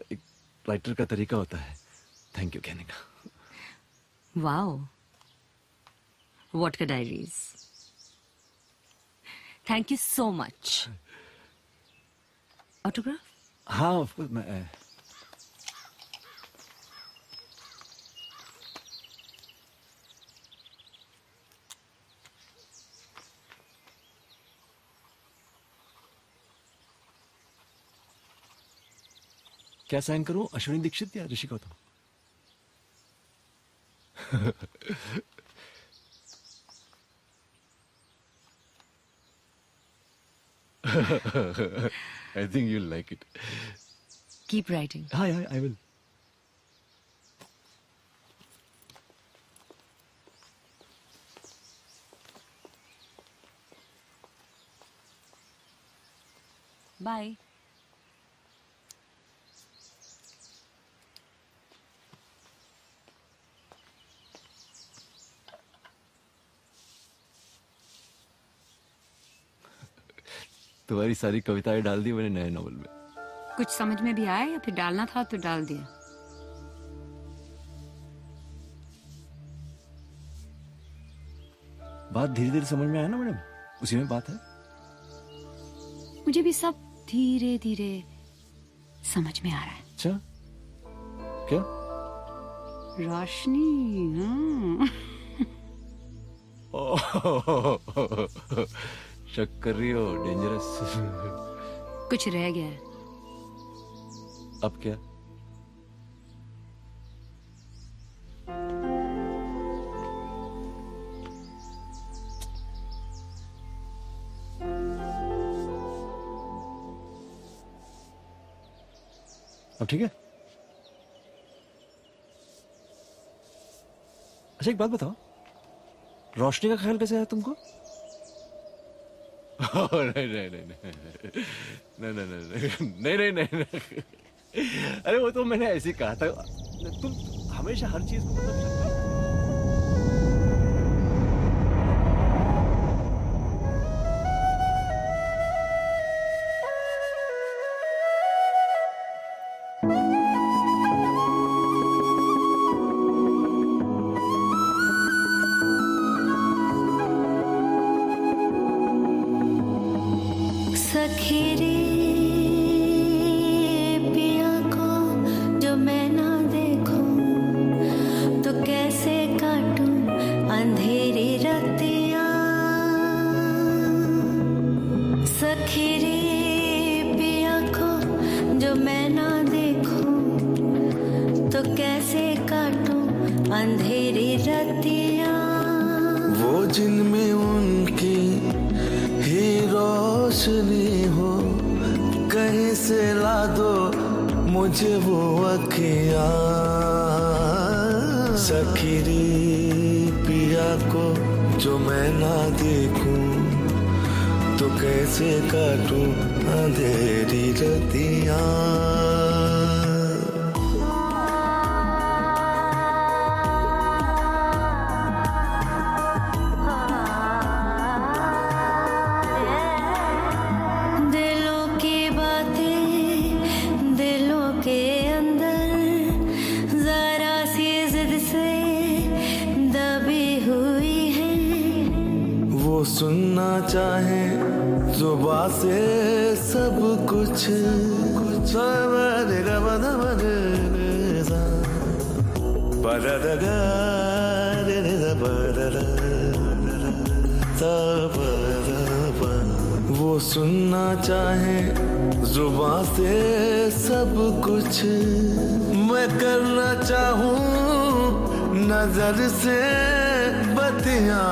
राइटर का तरीका होता है थैंक यू कहने का। वाओ, व्हाट का diaries. Thank you so much. Autograph? हाँ, ऑफ कोर्स। मैं क्या साइन करूं, अश्विनी दीक्षित या ऋषि Gautam? I think you'll like it. Keep writing. Hi, I will. Bye. तुम्हारी सारी कविताएं डाल दी मैंने नए नॉवल में। कुछ समझ में भी आया या फिर डालना था तो डाल दिया? बात धीरे धीरे समझ में आया ना मैडम, उसी में बात है। मुझे भी सब धीरे धीरे समझ में आ रहा है। अच्छा क्या? रोशनी। हाँ। शक कर रही हो? डेंजरस। कुछ रह गया है। अब क्या? अब ठीक है? अच्छा एक बात बताओ, रोशनी का ख्याल कैसे आया तुमको? नहीं नहीं नहीं नहीं नहीं नहीं नहीं नहीं नहीं। अरे वो तो मैंने ऐसे ही कहा था। तुम हमेशा हर चीज को मतलब वो सुनना चाहे जुबां से सब कुछ, मैं करना चाहूं नजर से बतिया।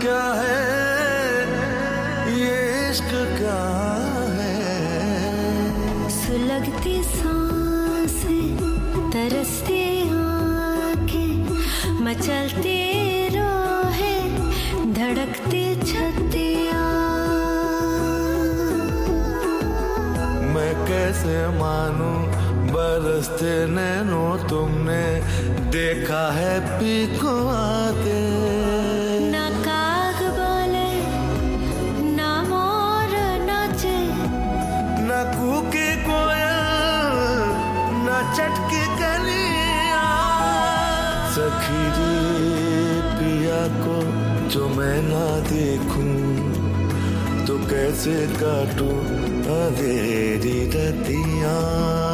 क्या है ये इश्क क्या है? सुलगती सांसें, तरसती आंखें, मचलती रूहें, धड़कती छतियां। मैं कैसे मानूं बरसते नैनों, तुमने देखा है पी को आते। कूके कोयल न चटके कलियां। सखी रे पिया को जो मैं ना देखूं तो कैसे काटूं अंधेरी रतियां।